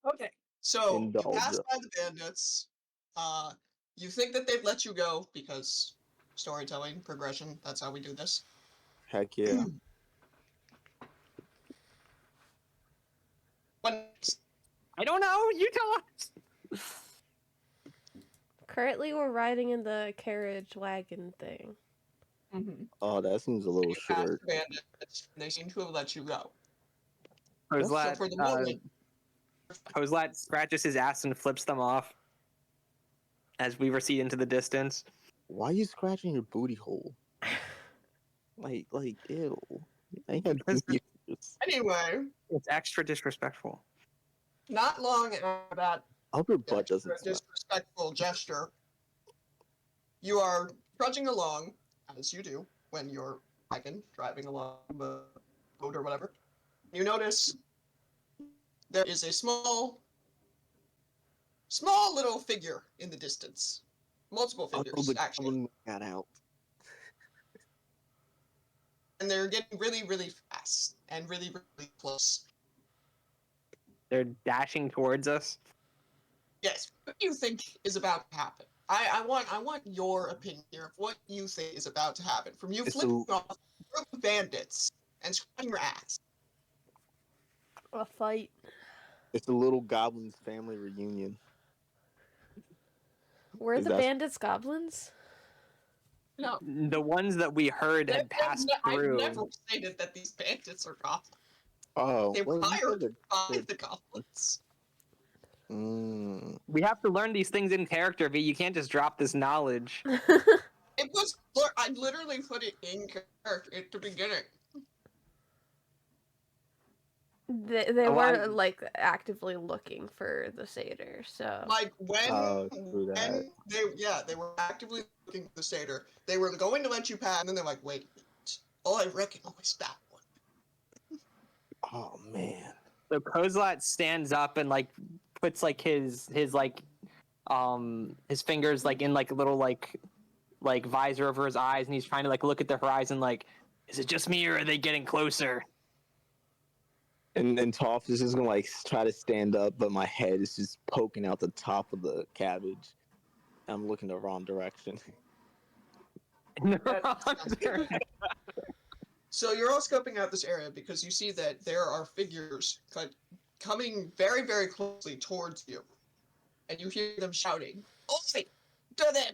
Okay. So you Indulge pass us. by the bandits. You think that they've let you go because storytelling, progression, that's how we do this. Heck yeah. When I don't know. You tell us. Currently, we're riding in the carriage wagon thing. Oh, that seems a little you pass short. the bandits, they seem to have let you go. Kozlat, So for the moment, Kozlat scratches his ass and flips them off as we recede into the distance. Why are you scratching your booty hole? Like, ew. I ain't had Because years. anyway, it's extra disrespectful. not long after that I hope your butt doesn't smell. disrespectful gesture, you are trudging along, as you do when you're driving along the road or whatever. You notice there is a small little figure in the distance. Multiple Oh, figures, the actually. goblin got out. And they're getting really, really fast and really, really close. They're dashing towards us. Yes, what do you think is about to happen? I want your opinion here of what you think is about to happen. From you It's flipping off a group of bandits and scratching your ass. A fight. It's a little goblin's family reunion. Were Is the that- bandits goblins? No, The ones that we heard had passed through. I've never stated that these bandits are goblins. Oh, They were well, you said hired that by they're- the goblins. We have to learn these things in character, V. You can't just drop this knowledge. It was, I literally put it in character at the beginning. They Well, were like actively looking for the satyr, so Like when screw that. they were actively looking for the satyr. They were going to let you pass, and then they're like, wait, oh, I recognize that one. Oh man. So Kozlat stands up and like puts like his fingers like in like a little like visor over his eyes, and he's trying to like look at the horizon like, is it just me or are they getting closer? And Toph is just gonna like try to stand up, but my head is just poking out the top of the cabbage. I'm looking the wrong direction. In the wrong direction. So you're all scoping out this area because you see that there are figures coming very, very closely towards you, and you hear them shouting, "Oi, to them!"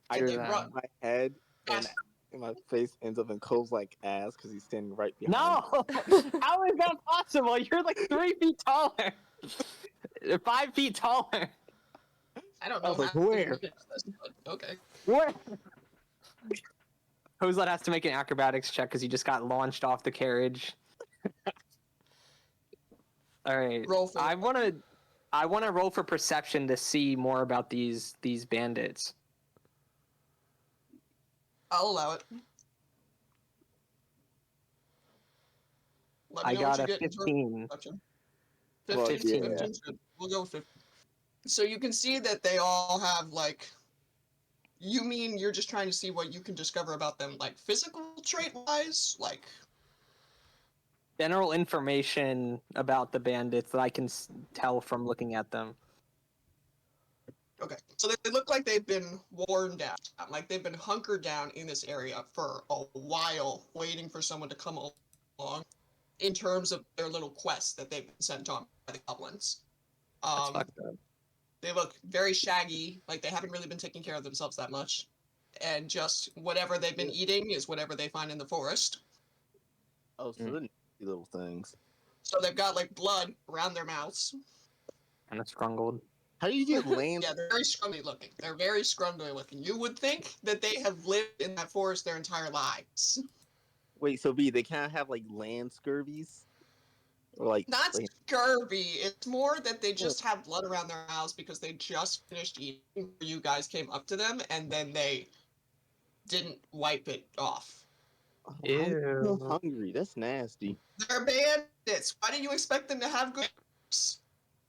I And they turn run. my head and Yes. my face ends up in Cole's like ass because he's standing right behind. No! How is that possible? You're like 3 feet taller. 5 feet taller. I don't I know was like, how where? you did this, but okay. What? Kozlat has to make an acrobatics check because he just got launched off the carriage. All right. Roll for I want to roll for perception to see more about these bandits. I'll allow it. Let me I know what got you a get in terms of 15. perception. Fuck 15. yeah. 15's good. We'll go with 15. So you can see that they all have like. You mean you're just trying to see what you can discover about them, like physical trait wise, like. General information about the bandits that I can tell from looking at them. Okay, so they look like they've been worn down, like they've been hunkered down in this area for a while, waiting for someone to come along. In terms of their little quest that they've been sent on by the goblins, That's fucked up. they look very shaggy, like they haven't really been taking care of themselves that much, and just whatever they've been eating is whatever they find in the forest. Oh, so they're nasty little things. So they've got like blood around their mouths. Kind of scrungled. How do you get land? Yeah, they're very scrumbly looking. They're very scrumbly looking. You would think that they have lived in that forest their entire lives. Wait, so B, they kind of have like land scurvies, or like Not scurvy. It's more that they just have blood around their mouths because they just finished eating. You guys came up to them and then they didn't wipe it off. Ew. I'm so hungry. That's nasty. They're bandits. Why do you expect them to have good?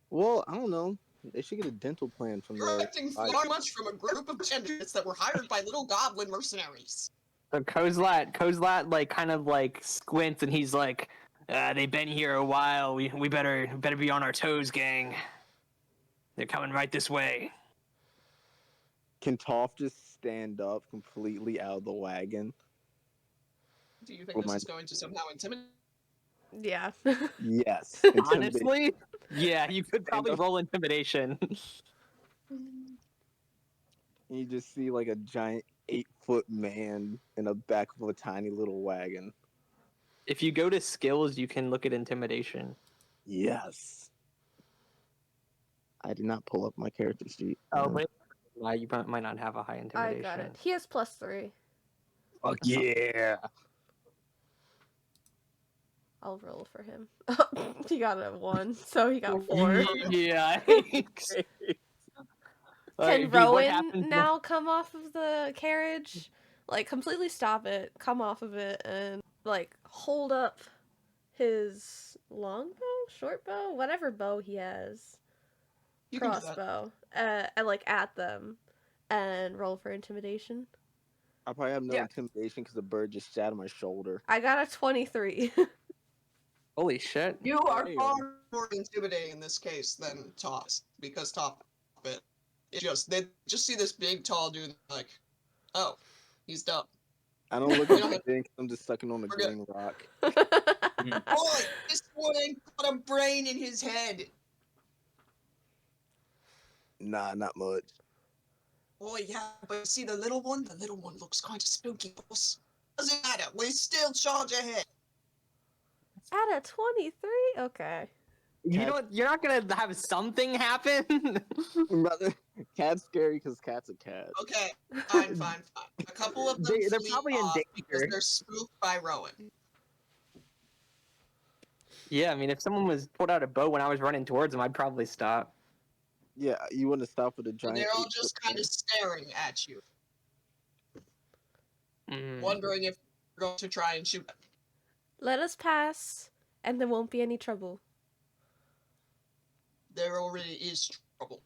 Well, I don't know. They should get a dental plan from You're the. expecting far much from a group of bandits that were hired by little goblin mercenaries. So Kozlat like kind of like squints and he's like, They've been here a while. We better be on our toes, gang. They're coming right this way. Can Toph just stand up completely out of the wagon? Do you think With this my- is going to somehow intimidate? Yeah. Yes. Intimidate. Honestly, yeah, you could probably up. roll intimidation. You just see like a giant 8-foot man in the back of a tiny little wagon. If you go to skills, you can look at intimidation. Yes. I did not pull up my character sheet. Oh, but you might not have a high I intimidation. got it. He has +3. Fuck yeah. I'll roll for him. He got a 1, so he got 4. Yeah. Can Rowan now come off of the carriage? Like, completely stop it, come off of it, and, like, hold up his longbow? Short bow? Whatever bow he has. You can do that. Crossbow. And, like, at them. And roll for intimidation. I probably have no Yeah. intimidation because the bird just sat on my shoulder. I got a 23. Holy shit. You are Damn. far more intimidating in this case than Toph, because Toph, it just they just see this big tall dude like, oh, he's dumb. I don't look We don't at anything. I'm just sucking on the We're good. green rock. Boy, this one ain't got a brain in his head. Nah, not much. Oh yeah, but see the little one? The little one looks kind of spooky, boss. Doesn't matter, we still charge ahead. At a 23? Okay. You know what? You're not gonna have something happen. Brother, cat's scary because cat's a cat. Okay, fine. A couple of them They're flee probably in off because danger. they're spooked by Rowan. Yeah, I mean, if someone was pulled out a bow when I was running towards them, I'd probably stop. Yeah, you wouldn't stop with a And giant. they're all 8-foot just kind man. of staring at you, Mm. wondering if you're going to try and shoot them. Let us pass, and there won't be any trouble. There already is trouble.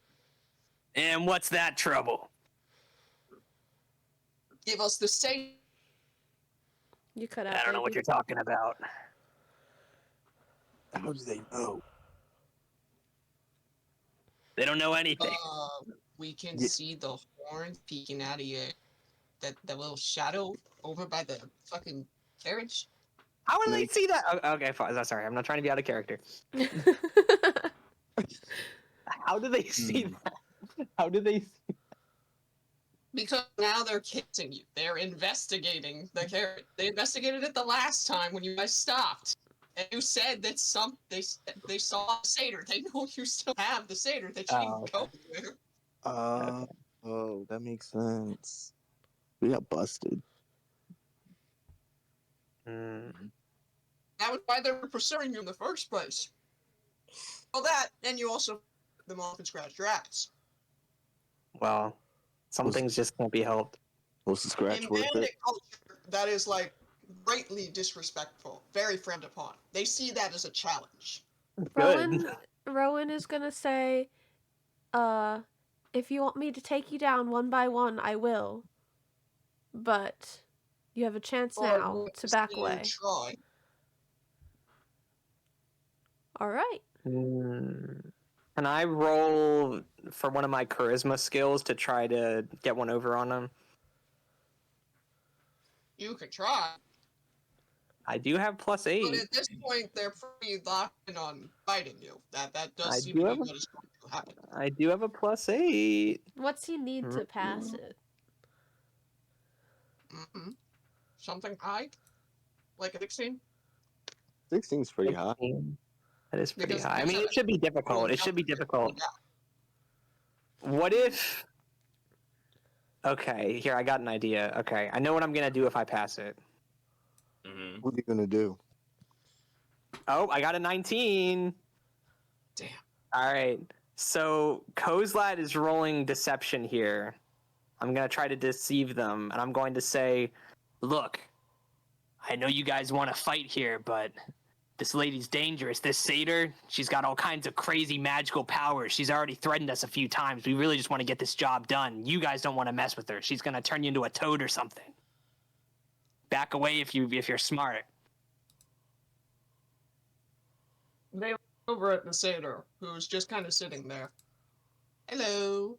And what's that trouble? Give us the same. You cut out. I don't know what baby. you're talking about. How do they know? They don't know anything. We can Yeah. see the horn peeking out of your that little shadow over by the fucking carriage. How do they Like- see that? Oh, okay, fine. Sorry, I'm not trying to be out of character. How do they see that? How do they see? Because now they're kissing you. They're investigating the carriage. They investigated it the last time when you guys stopped. And you said that they saw a satyr. They know you still have the satyr that you Oh, didn't go there. Oh, that makes sense. We got busted. Mm. That was why they were pursuing you in the first place. Well, that, and you also them off and scratched your ass. Well, some Was- things just can't be helped. Was the scratch In worth bandit it? culture, that is like greatly disrespectful, very frowned upon. They see that as a challenge. Rowan is gonna say, if you want me to take you down one by one, I will. But you have a chance Or now we'll to back see you away. try. All right. Mm. Can I roll for one of my charisma skills to try to get one over on them? You could try, I do have but +8. at this point, they're pretty locked in on fighting you. That I does seem do to have be a- what is going to happen. I do have a +8. What's he need to pass it? Mm-hmm. Something high, like a 16. 16's pretty high. 16. That is pretty Because high. I you mean, said it should be difficult. It should be difficult. What if? Okay, here I got an idea. Okay, I know what I'm gonna do if I pass it. Mm-hmm. What are you gonna do? Oh, I got a 19. Damn. All right. So Kozlad is rolling deception here. I'm gonna try to deceive them, and I'm going to say, "Look, I know you guys want to fight here, but this lady's dangerous. This satyr, she's got all kinds of crazy magical powers. She's already threatened us a few times. We really just want to get this job done. You guys don't want to mess with her. She's gonna turn you into a toad or something. Back away if you're smart." over at the satyr, who's just kind of sitting there. Hello.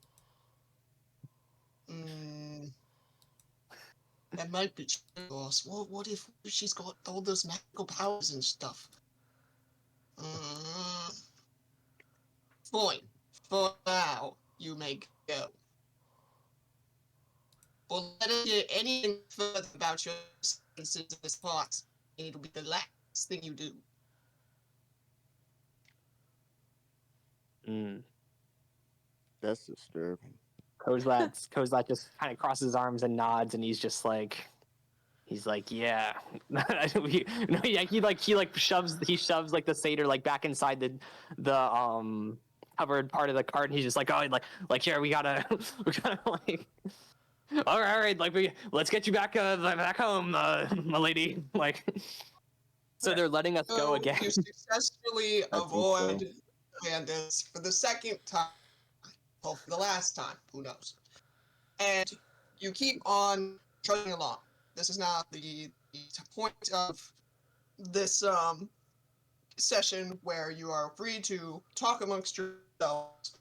That might be true, boss. What if she's got all those magical powers and stuff? Fine. For now, you may go. But let us hear anything further about your senses in this part, and it'll be the last thing you do. That's disturbing. Kozlat just kind of crosses his arms and nods, and he's like, yeah. He shoves like the satyr like back inside the covered part of the cart, and he's just like, oh, like here we gotta like. All right, like let's get you back home, my lady. Like, so they're letting us go again. You successfully avoid bandits for the second time, or for the last time, who knows? And you keep on trudging along. This is not the point of this session where you are free to talk amongst yourselves,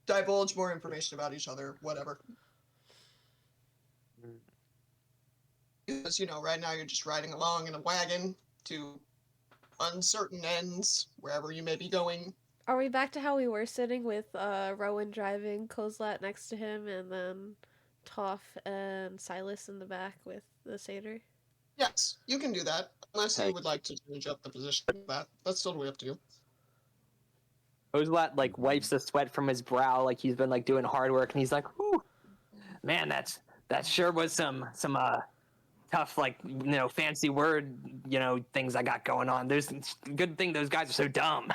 divulge more information about each other, whatever. Because, right now you're just riding along in a wagon to uncertain ends, wherever you may be going. Are we back to how we were sitting with Rowan driving, Kozlat next to him, and then Toph and Silas in the back with the satyr? Yes, you can do that, unless you would like to change up the position of that. That's totally up to you. Kozlat like wipes the sweat from his brow, like he's been like doing hard work, and he's like, "Whew, man, that sure was some tough, like, fancy word, things I got going on. There's good thing those guys are so dumb."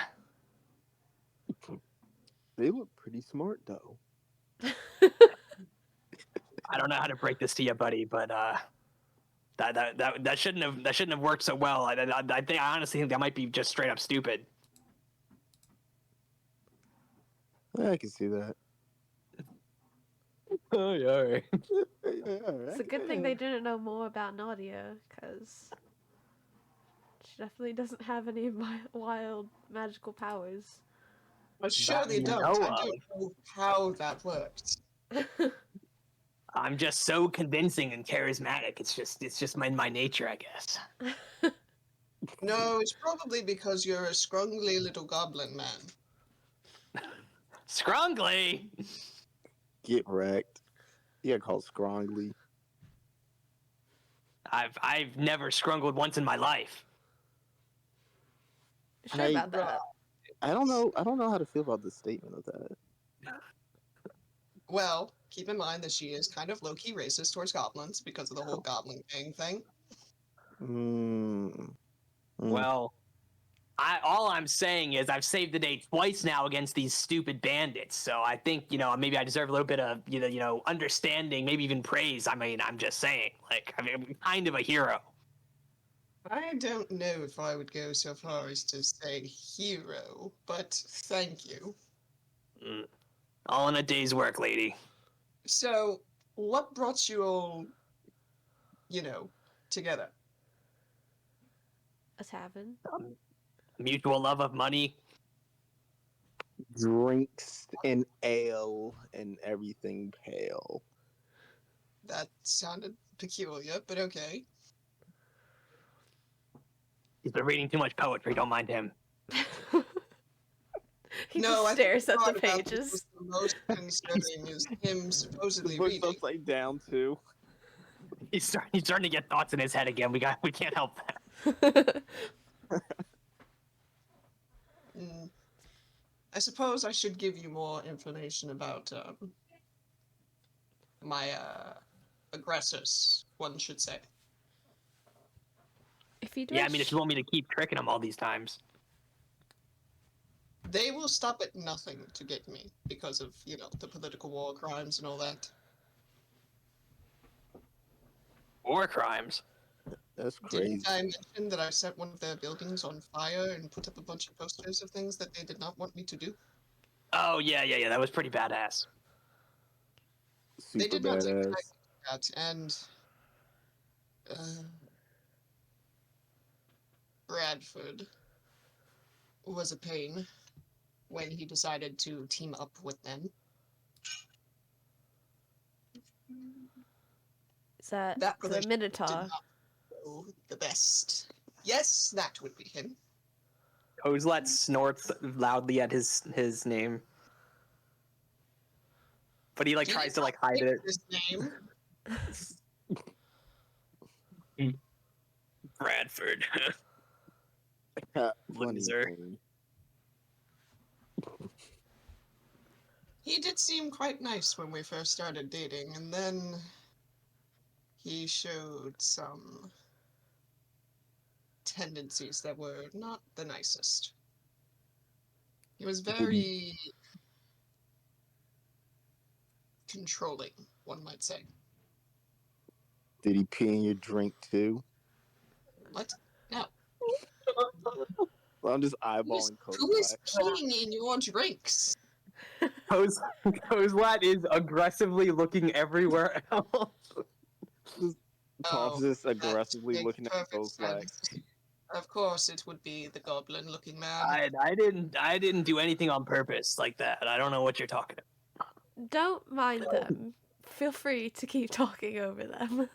They look pretty smart though. I don't know how to break this to you, buddy, but that shouldn't have worked so well. I honestly think that might be just straight up stupid. I can see that. Oh yeah, all right. It's a good thing they didn't know more about Nadia, because she definitely doesn't have any wild magical powers. But sure they don't. I don't know how that works. I'm just so convincing and charismatic. It's just my nature, I guess. No, it's probably because you're a scrungly little goblin man. Scrungly? Get wrecked. You got called scrongly. I've never scrungled once in my life. Sure about that. I don't know how to feel about the statement of that. Well, keep in mind that she is kind of low-key racist towards goblins because of the whole goblin gang thing. Well, all I'm saying is I've saved the day twice now against these stupid bandits. So I think, maybe I deserve a little bit of, understanding, maybe even praise. I mean, I'm just saying, I'm kind of a hero. I don't know if I would go so far as to say hero, but thank you. All in a day's work, lady. So, what brought you all, together? A tavern. Mutual love of money. Drinks and ale and everything pale. That sounded peculiar, but okay. He's been reading too much poetry, don't mind him. He just stares at the pages. The most concerning is him supposedly the reading. book's upside down too. He's starting to get thoughts in his head again. We can't help that. I suppose I should give you more information about my aggressors, one should say. If you do, yeah, I mean, if you want me to keep tricking them all these times. They will stop at nothing to get me because of, the political war crimes and all that. War crimes? That's crazy. Didn't I mention that I set one of their buildings on fire and put up a bunch of posters of things that they did not want me to do? Oh, yeah, that was pretty badass. Super they did not take badass. that, and Bradford. was a pain when he decided to team up with them. Is that That the relationship did Minotaur? not go the best. Yes, that would be him. Kozlat snorts loudly at his name, but he like He tries did to not like hide pick it. This name. Bradford. Funny Loser. thing. He did seem quite nice when we first started dating, and then he showed some tendencies that were not the nicest. He was very controlling, one might say. Did he pee in your drink too? What? No. Well, I'm just Who is, eyeballing who is Kozlat. peeing in your drinks? Kozlat is aggressively looking everywhere else. Toph's Oh, just that aggressively makes looking at perfect Kozlat. sense. Of course, it would be the goblin-looking man. I didn't do anything on purpose like that. I don't know what you're talking about. Don't mind them. Feel free to keep talking over them.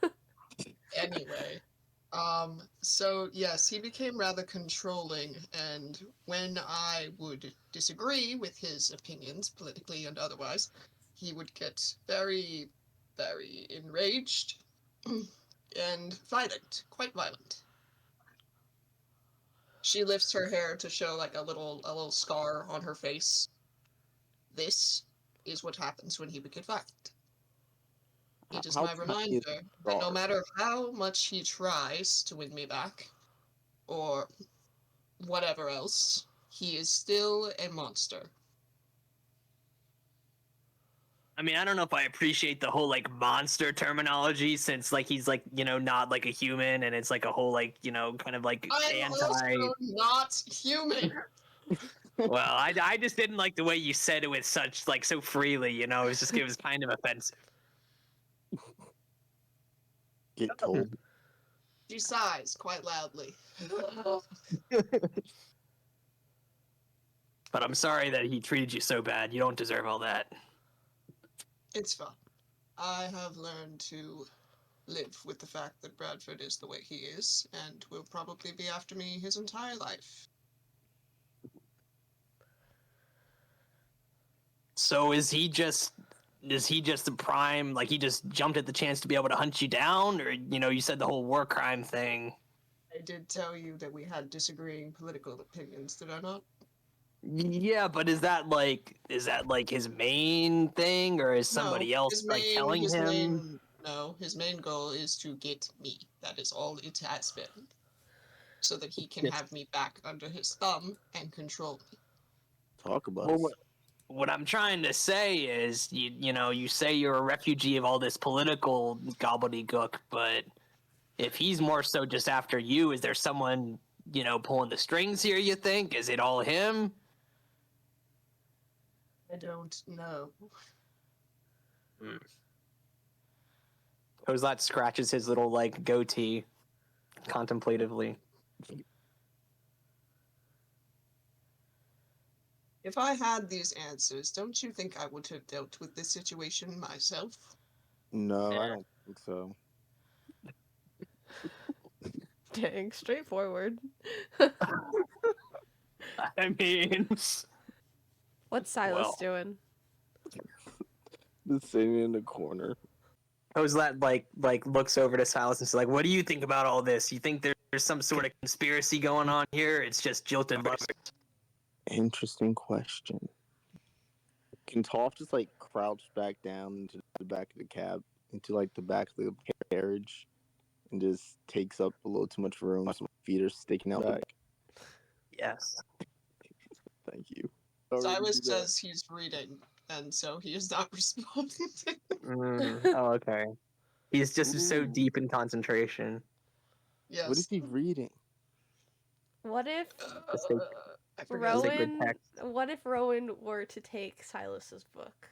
Anyway, so yes, he became rather controlling, and when I would disagree with his opinions, politically and otherwise, he would get very, very enraged and violent, quite violent. She lifts her hair to show like a little scar on her face. This is what happens when he would get violent. It is How my tiny is reminder the that no scar? matter how much he tries to win me back, or whatever else, he is still a monster. I mean, I don't know if I appreciate the whole like monster terminology since like he's like, you know, not like a human and it's like a whole like, you know, kind of like I am anti. also not human. Well, I just didn't like the way you said it with such like so freely, you know, it was kind of offensive. Get told. She sighs quite loudly. But I'm sorry that he treated you so bad. You don't deserve all that. It's fine. I have learned to live with the fact that Bradford is the way he is, and will probably be after me his entire life. So is he just the prime, like he just jumped at the chance to be able to hunt you down, or you know, you said the whole war crime thing. I did tell you that we had disagreeing political opinions, did I not? Yeah, but is that like his main thing, or is somebody else like telling him? His main goal is to get me. That is all it has been. So that he can Yes. have me back under his thumb and control me. Talk about Well, it. what I'm trying to say is, you know, you say you're a refugee of all this political gobbledygook, but if he's more so just after you, is there someone, you know, pulling the strings here, you think? Is it all him? I don't know. Kozlat scratches his little, like, goatee contemplatively. If I had these answers, don't you think I would have dealt with this situation myself? No, I don't think so. Dang, straightforward. I mean, What's Silas Well. doing? Just sitting in the corner. Kozlat, like looks over to Silas and says, like, what do you think about all this? You think there's some sort of conspiracy going on here? It's just jilted lovers. Interesting question. Can Toph just like crouch back down into the back of the cab, into like the back of the carriage, and just takes up a little too much room? So my feet are sticking out back. Yes. Thank you. Silas says he's reading, and so he is not responding. Oh, okay. He's just so Ooh. deep in concentration. Yes. What is he reading? What if I forget his name. Sacred Rowan? text. What if Rowan were to take Silas's book?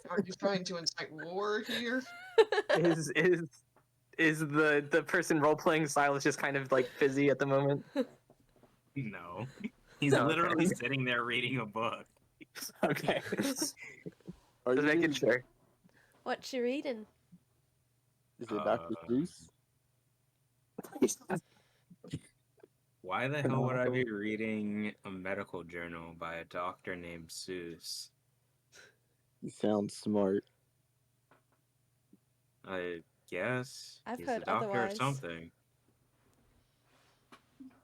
Are you trying to incite war here? Is the person role playing Silas just kind of like fizzy at the moment? No. He's No, literally okay. sitting there reading a book. Okay. Are Just you making really- sure. What you reading? Is it Dr. Uh, Seuss? Why the hell would I be reading a medical journal by a doctor named Seuss? You sound smart. I guess I've he's heard a doctor otherwise. of something.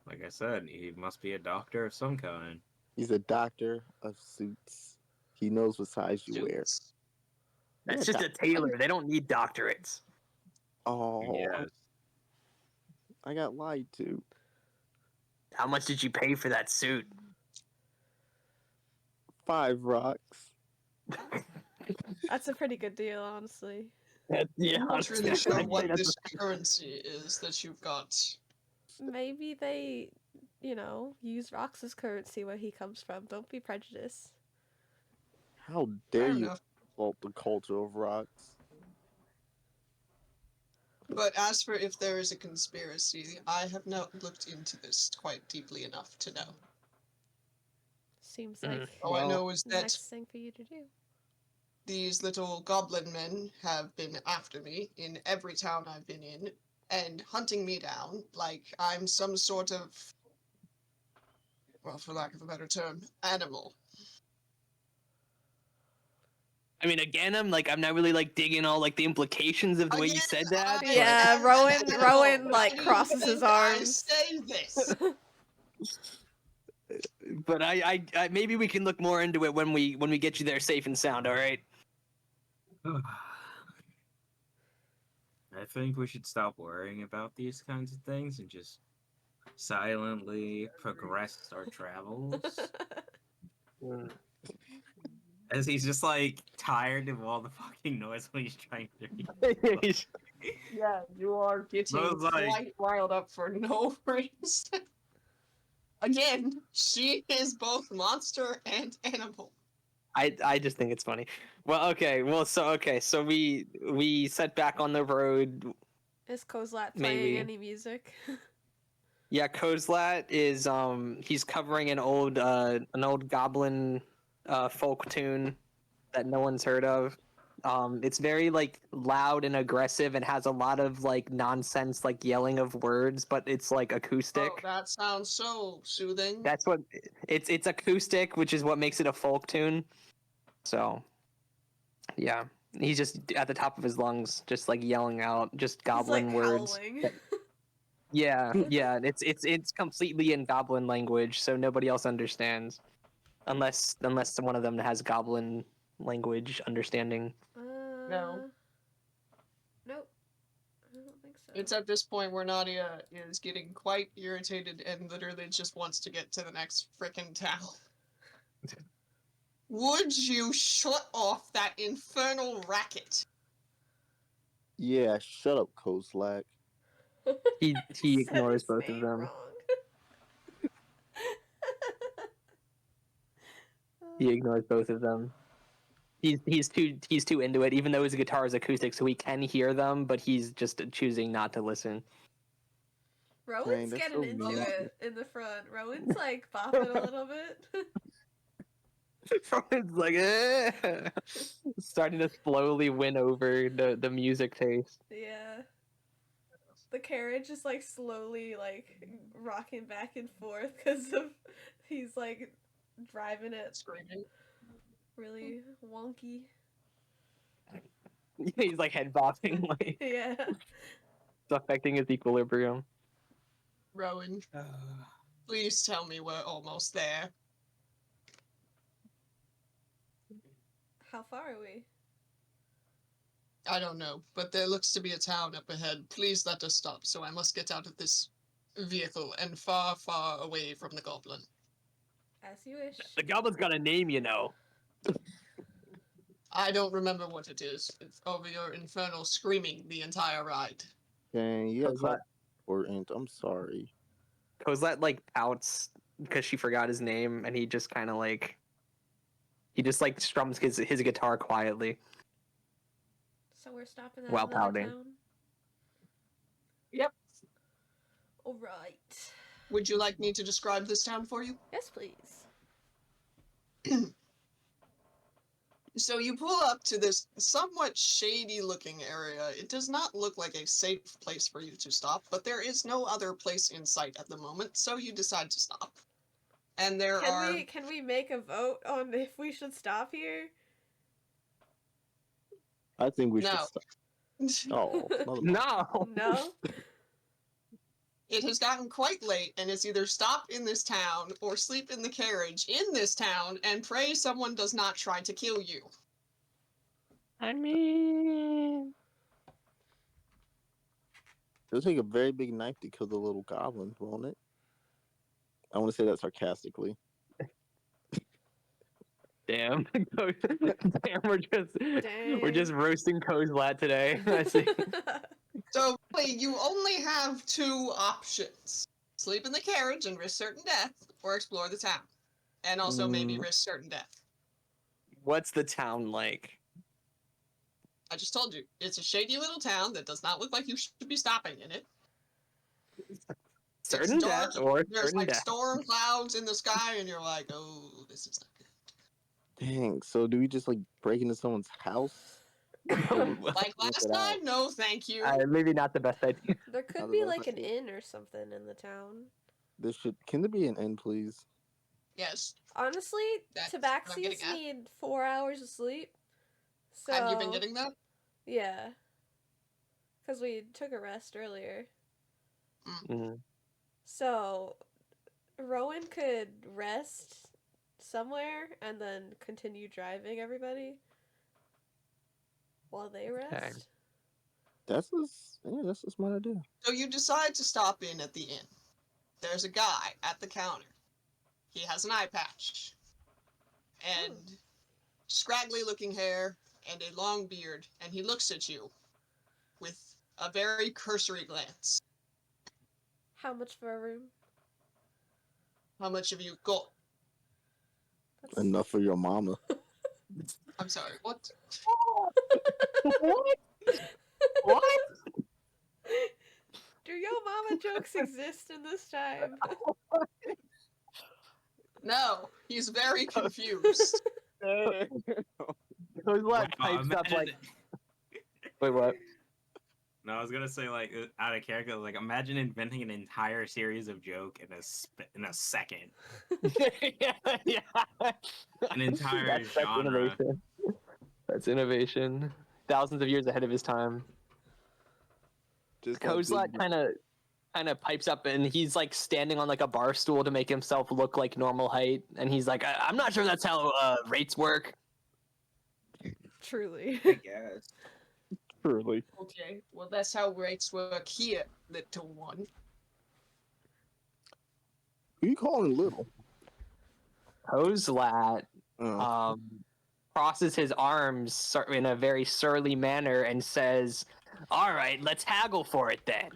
Like I said, he must be a doctor of some kind. He's a doctor of suits. He knows what size you wear. Suits. That's Yeah, just a tailor. They don't need doctorates. Oh, Yes. I got lied to. How much did you pay for that suit? 5 rocks. That's a pretty good deal, honestly. Yeah, I'm not really honestly, sure I'd say what that's this currency is that you've got. Maybe they, use rocks as currency where he comes from. Don't be prejudiced. How Fair dare you enough. insult the culture of rocks? But as for if there is a conspiracy, I have not looked into this quite deeply enough to know. Seems Mm, like All I well, know is the that next thing for you to do. these little goblin men have been after me in every town I've been in and hunting me down like I'm some sort of, well, for lack of a better term, animal. I mean, again, I'm not really like digging all like the implications of the way you Again, said that. I Yeah, am Rowan- an animal. Rowan, Why like, do you crosses his think I arms. say this. But I maybe we can look more into it when we get you there safe and sound. All right. I think we should stop worrying about these kinds of things and just silently progress our travels. As he's just like tired of all the fucking noise when he's trying to read. Yeah, you are getting Those, like- quite riled up for no reason. Again, she is both monster and animal. I just think it's funny. Well, okay. Well, so we set back on the road. Is Kozlat playing Maybe. any music? Yeah, Kozlat is he's covering an old goblin folk tune that no one's heard of. It's very like loud and aggressive and has a lot of like nonsense like yelling of words, but it's like acoustic. Oh, that sounds so soothing. That's what it's acoustic, which is what makes it a folk tune. So, yeah, he's just at the top of his lungs, just like yelling out just goblin He's, like, words. howling. Yeah, yeah, it's completely in goblin language, so nobody else understands, unless one of them has goblin language understanding. No. Nope. I don't think so. It's at this point where Nadia is getting quite irritated and literally just wants to get to the next frickin' town. Would you shut off that infernal racket? Yeah, shut up, Kozlak. He Said ignores his both of name them. wrong. He ignores both of them. He's too into it, even though his guitar is acoustic, so he can hear them, but he's just choosing not to listen. Rowan's that's getting so into mean. it in the front. Rowan's like bopping a little bit. Rowan's like, eh. Starting to slowly win over the music taste. Yeah. The carriage is like slowly like rocking back and forth because of he's like driving it Screaming. really wonky. He's like head bopping, like Yeah. it's affecting his equilibrium. Rowan, please tell me we're almost there. How far are we? I don't know, but there looks to be a town up ahead. Please let us stop, so I must get out of this vehicle and far, far away from the goblin. As you wish. The goblin's got a name, you know. I don't remember what it is. It's over your infernal screaming the entire ride. Dang, you got Kozlak, called important. I'm sorry. Kozlak like pouts because she forgot his name, and he just kind of like strums his guitar quietly. So we're stopping at While another pouting. town. Yep. All right. Would you like me to describe this town for you? Yes, please. So you pull up to this somewhat shady-looking area. It does not look like a safe place for you to stop, but there is no other place in sight at the moment, so you decide to stop. And there are... Can we make a vote on if we should stop here? I think we should No. stop. Oh, mother- No. No. It has gotten quite late, and it's either stop in this town or sleep in the carriage in this town and pray someone does not try to kill you. I mean, It'll take a very big knife to kill the little goblins, won't it? I want to say that sarcastically. damn. Damn, we're just roasting Kozlat today. I see. So, really, you only have two options. Sleep in the carriage and risk certain death, or explore the town. And also maybe risk certain death. What's the town like? I just told you, it's a shady little town that does not look like you should be stopping in it. Certain It's dark, death or there's certain like death? storm clouds in the sky, and you're like, oh, this is not good. Dang. So do we just like break into someone's house? Like Look last it out. time, no thank you. Maybe not the best idea. There could Not be the like best an idea. inn or something in the town. Can there be an end, please? Yes. Honestly, That's what I'm tabaxians getting at. need 4 hours of sleep. So Have you been getting that? Yeah. Because we took a rest earlier. Mm. So Rowan could rest somewhere and then continue driving everybody while they rest. That's a smart idea. So you decide to stop in at the inn. There's a guy at the counter. He has an eye patch. And scraggly looking hair and a long beard, and he looks at you with a very cursory glance. How much for a room? How much have you got? That's... Enough for your mama. I'm sorry, what? What? What? Do your mama jokes exist in this time? No, he's very confused. Kozlat Wow, pipes up imagine like. it. Wait, what? No, I was gonna say like out of character. Like, imagine inventing an entire series of joke in a second. Yeah. An entire That's genre. innovation. That's innovation. Thousands of years ahead of his time. Just Kozlat kind of pipes up, and he's like standing on like a bar stool to make himself look like normal height, and he's like, I'm not sure that's how rates work. Truly. I guess. Truly. Okay, well that's how rates work here, little one. Who you calling little? Kozlat Oh. crosses his arms in a very surly manner and says, "All right, let's haggle for it then."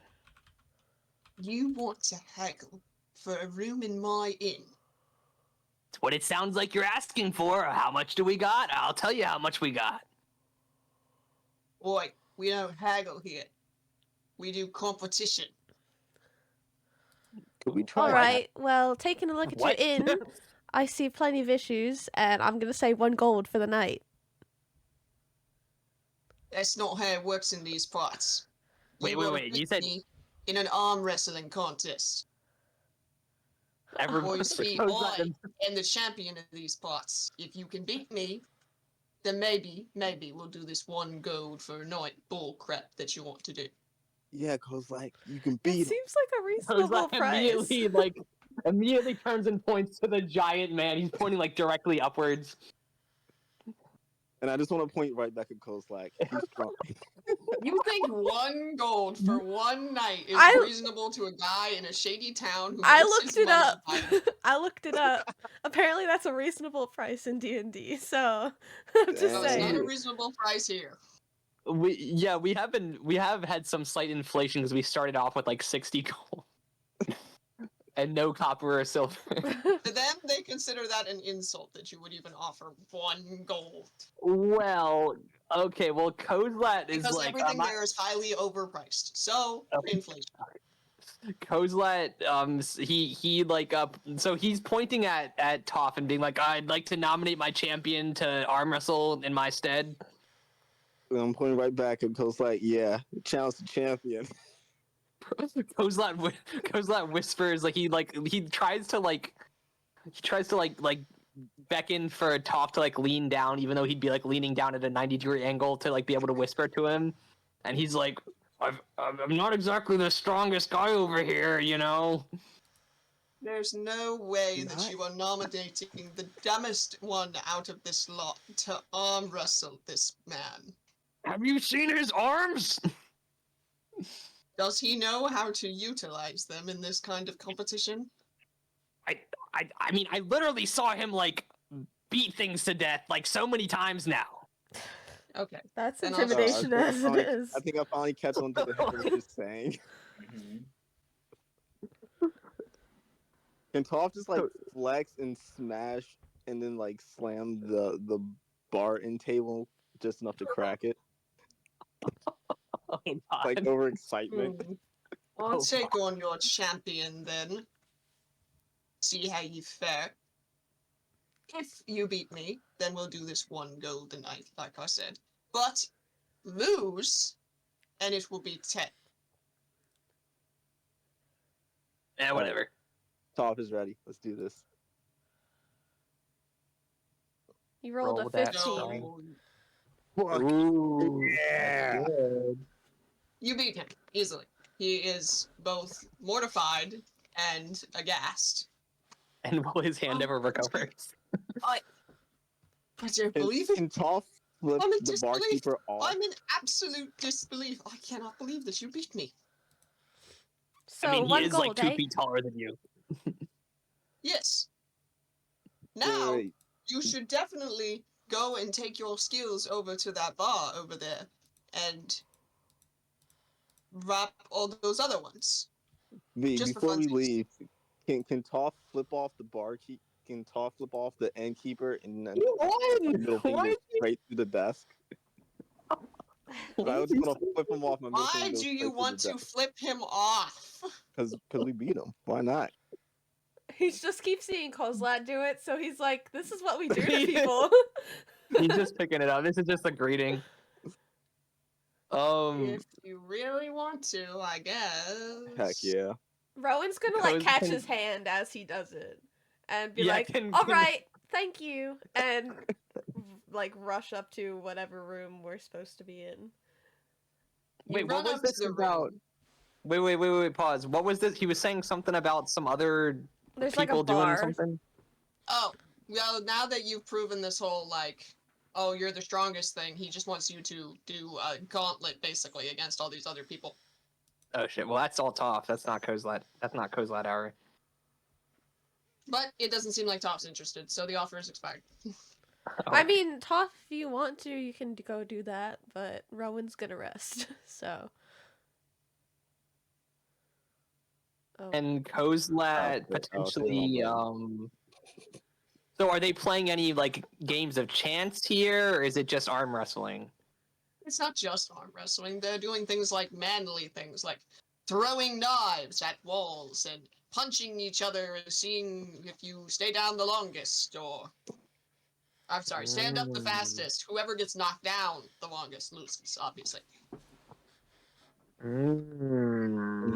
You want to haggle for a room in my inn? It's what it sounds like you're asking for. How much do we got? I'll tell you how much we got. Boy, we don't haggle here. We do competition. Could we try? All right. Well, taking a look at What? your inn, I see plenty of issues, and I'm gonna say 1 gold for the night. That's not how it works in these parts. Wait, will wait, you beat said- me in an arm wrestling contest. Everyone, Or you see, Kozlat I am the champion of these parts. If you can beat me, then maybe we'll do this 1 gold for a night bull crap that you want to do. Yeah, cause like you can It beat him. seems like a reasonable price. immediately turns and points to the giant man. He's pointing like directly upwards. And I just want to point right back at Kozlak. He's strong. You think 1 gold for 1 night is I- reasonable to a guy in a shady town who I makes looked his it money up. by- I looked it up. Apparently, that's a reasonable price in D&D. So, I'm just No, it's not saying. a reasonable price here. We have had some slight inflation because we started off with like 60 gold and no copper or silver. To them, they consider that an insult that you would even offer 1 gold. Well, okay, Kozlat is Because like everything there is highly overpriced. So, Okay. inflation. Kozlat, he like so he's pointing at Toph and being like, I'd like to nominate my champion to arm wrestle in my stead. And I'm pointing right back and goes like, yeah, challenge the champion. Kozlat whispers like he tries to beckon for Toph to like lean down, even though he'd be like leaning down at a 90-degree angle to like be able to whisper to him, and he's like, I'm not exactly the strongest guy over here, you know. There's no way that you are nominating the dumbest one out of this lot to arm wrestle this man. Have you seen his arms? Does he know how to utilize them in this kind of competition? I mean, I literally saw him like beat things to death like so many times now. Okay. That's And also- intimidation as it finally, is. I think I finally catch on to the head of what you're saying. Can Toph just like flex and smash and then like slam the bar end table just enough to crack it? Oh, God. Like overexcitement. I'll Oh, take on your champion then. See how you fare. If you beat me, then we'll do this one golden night, like I said. But lose, and it will be 10. Yeah, whatever. Toph is ready. Let's do this. You rolled Roll a that 15. So Ooh. Yeah. you beat him easily. He is both mortified and aghast. And will his hand ever recover? I don't believe Can it. Toph flip I'm in the disbelief. barkeeper off? I'm in absolute disbelief. I cannot believe that you beat me. So I mean, one he is gold, like 2 eh? feet taller than you. Yes. Wait, Now, wait. you should definitely go and take your skills over to that bar over there and wrap all those other ones. V, Just for before we funsies. leave, can Toph flip off the barkeep? Can Toph flip off the innkeeper and then You my won! middle Why finger did you- straight through the desk? I was just gonna flip him off. My middle Why finger goes do you straight want through to the desk. flip him off? Because we beat him. Why not? He just keeps seeing Kozlat do it, so he's like, this is what we do to Yeah. people. He's just picking it up. This is just a greeting. If you really want to, I guess. Heck yeah. Rowan's gonna like Koz catch can- his hand as he does it and be Yeah, like, can- all can- right, thank you, and like rush up to whatever room we're supposed to be in. You Wait, what run was up to this the about? room. Wait, pause. What was this? He was saying something about some other There's like people a doing bar. something? Oh, well, now that you've proven this whole, like, oh, you're the strongest thing, he just wants you to do a gauntlet, basically, against all these other people. Oh shit, well that's all Toph. That's not Kozlat. That's not Kozlat hour. But it doesn't seem like Toph's interested, so the offer is expired. I mean, Toph, if you want to, you can go do that, but Rowan's gonna rest, so. Oh. And Kozlat Oh, potentially so are they playing any like games of chance here, or is it just arm wrestling? It's not just arm wrestling, they're doing things like manly things, like throwing knives at walls and punching each other, seeing if you stay down the longest, or... I'm sorry, stand up the fastest. Whoever gets knocked down the longest loses, obviously.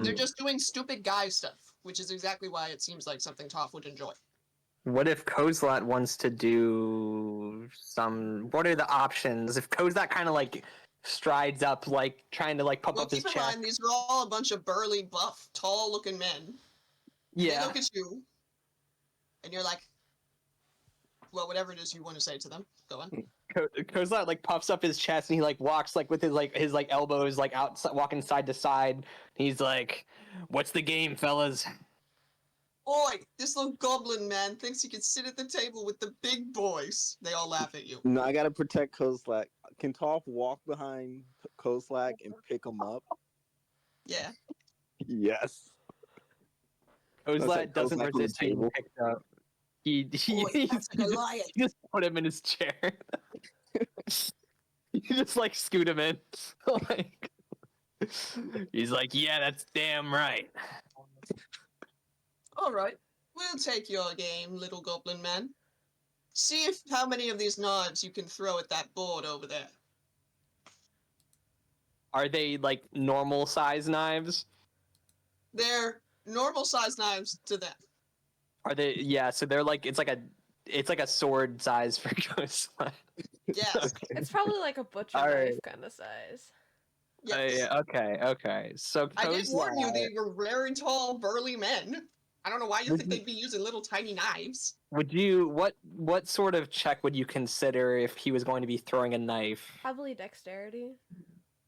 They're just doing stupid guy stuff, which is exactly why it seems like something Toph would enjoy. What if Kozlat wants to do some? What are the options? If Kozlat kind of like strides up, like trying to like pump Well, up his keep in chest. mind, these are all a bunch of burly, buff, tall-looking men. They Yeah. look at you, and you're like, well, whatever it is you want to say to them, go on. Kozlat like puffs up his chest and he like walks like with his elbows like out walking side to side. He's like, "What's the game, fellas?" Oi, this little goblin man thinks he can sit at the table with the big boys. They all laugh at you. No, I gotta protect Kozlak. Can Toph walk behind Kozlak and pick him up? Yeah. Yes. Kozlat like doesn't Kozlat on the resist being table. picked up. He Oi, that's a Goliath. he just put him in his chair. You just like scoot him in. Like, he's like, "Yeah, that's damn right." All right, we'll take your game, little goblin man. See if how many of these knives you can throw at that board over there. Are they like normal size knives? They're normal size knives to them. Are they? Yeah. So they're like it's like a sword size for Ghost. Yes. It's probably like a butcher All right. knife kind of size. Yes. Yeah, okay. So I did warn you Kozlak, they were very tall, burly men. I don't know why you Would think you- they'd be using little tiny knives. would you what sort of check would you consider if he was going to be throwing a knife? Probably dexterity.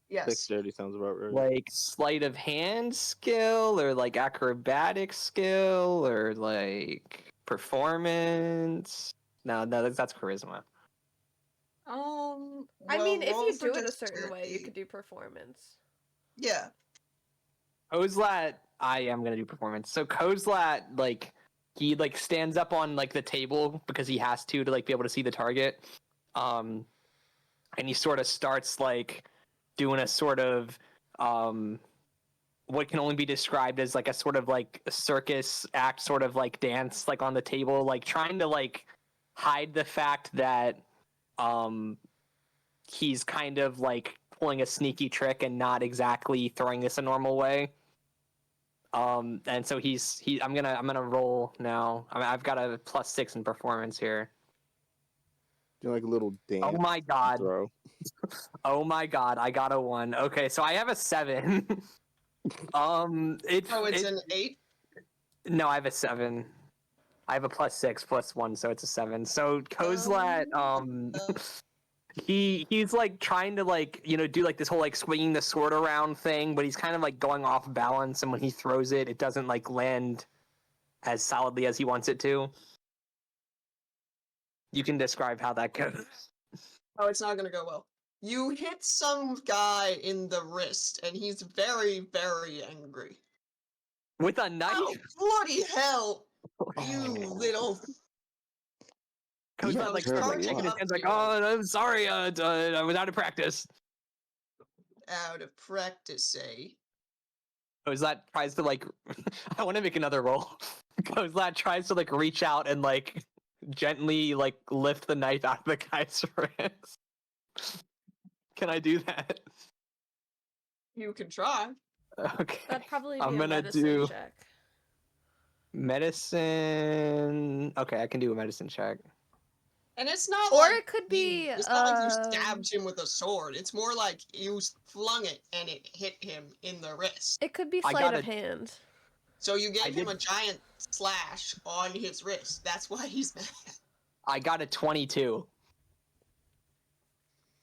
Yes. Dexterity sounds about right. Like sleight of hand skill or like acrobatic skill or like performance? No, that's charisma. I mean, if roll you for do it a certain way, you dexterity. could do performance. Yeah. Kozlat, I am gonna do performance. So Kozlat, like he like stands up on like the table because he has to like be able to see the target. And he sort of starts like doing a sort of what can only be described as like a sort of like a circus act, sort of like dance like on the table, like trying to like hide the fact that he's kind of like pulling a sneaky trick and not exactly throwing this a normal way. And so I'm gonna roll now. I mean, I've got a +6 in performance here. Do like a little dance. Oh my god. Throw. Oh my god, I got a 1. Okay, so I have a 7. It's an 8. No, I have a 7. I have a +6 +1, so it's a 7. So Kozlat, he's like trying to like do like this whole like swinging the sword around thing, but he's kind of like going off balance, and when he throws it, it doesn't like land as solidly as he wants it to. You can describe how that goes. Oh, it's not gonna go well. You hit some guy in the wrist, and he's very, very angry. With a knife? Oh, bloody hell! You Oh. little... Kozlat Yeah, like terrible starts shaking his luck. hands like, oh, I'm sorry, I was out of practice. Out of practice, eh? Kozlat tries to like I want to make another roll. Kozlat tries to like reach out and like gently like lift the knife out of the guy's wrist. Can I do that? You can try. Okay. That'd probably be I'm a gonna medicine do check. medicine. Okay, I can do a medicine check. And it's not Or like it could be, it's not like you stabbed him with a sword. It's more like you flung it and it hit him in the wrist. It could be I sleight got of it. hand. So you I gave him did- a giant slash on his wrist. That's why he's mad. I got a 22.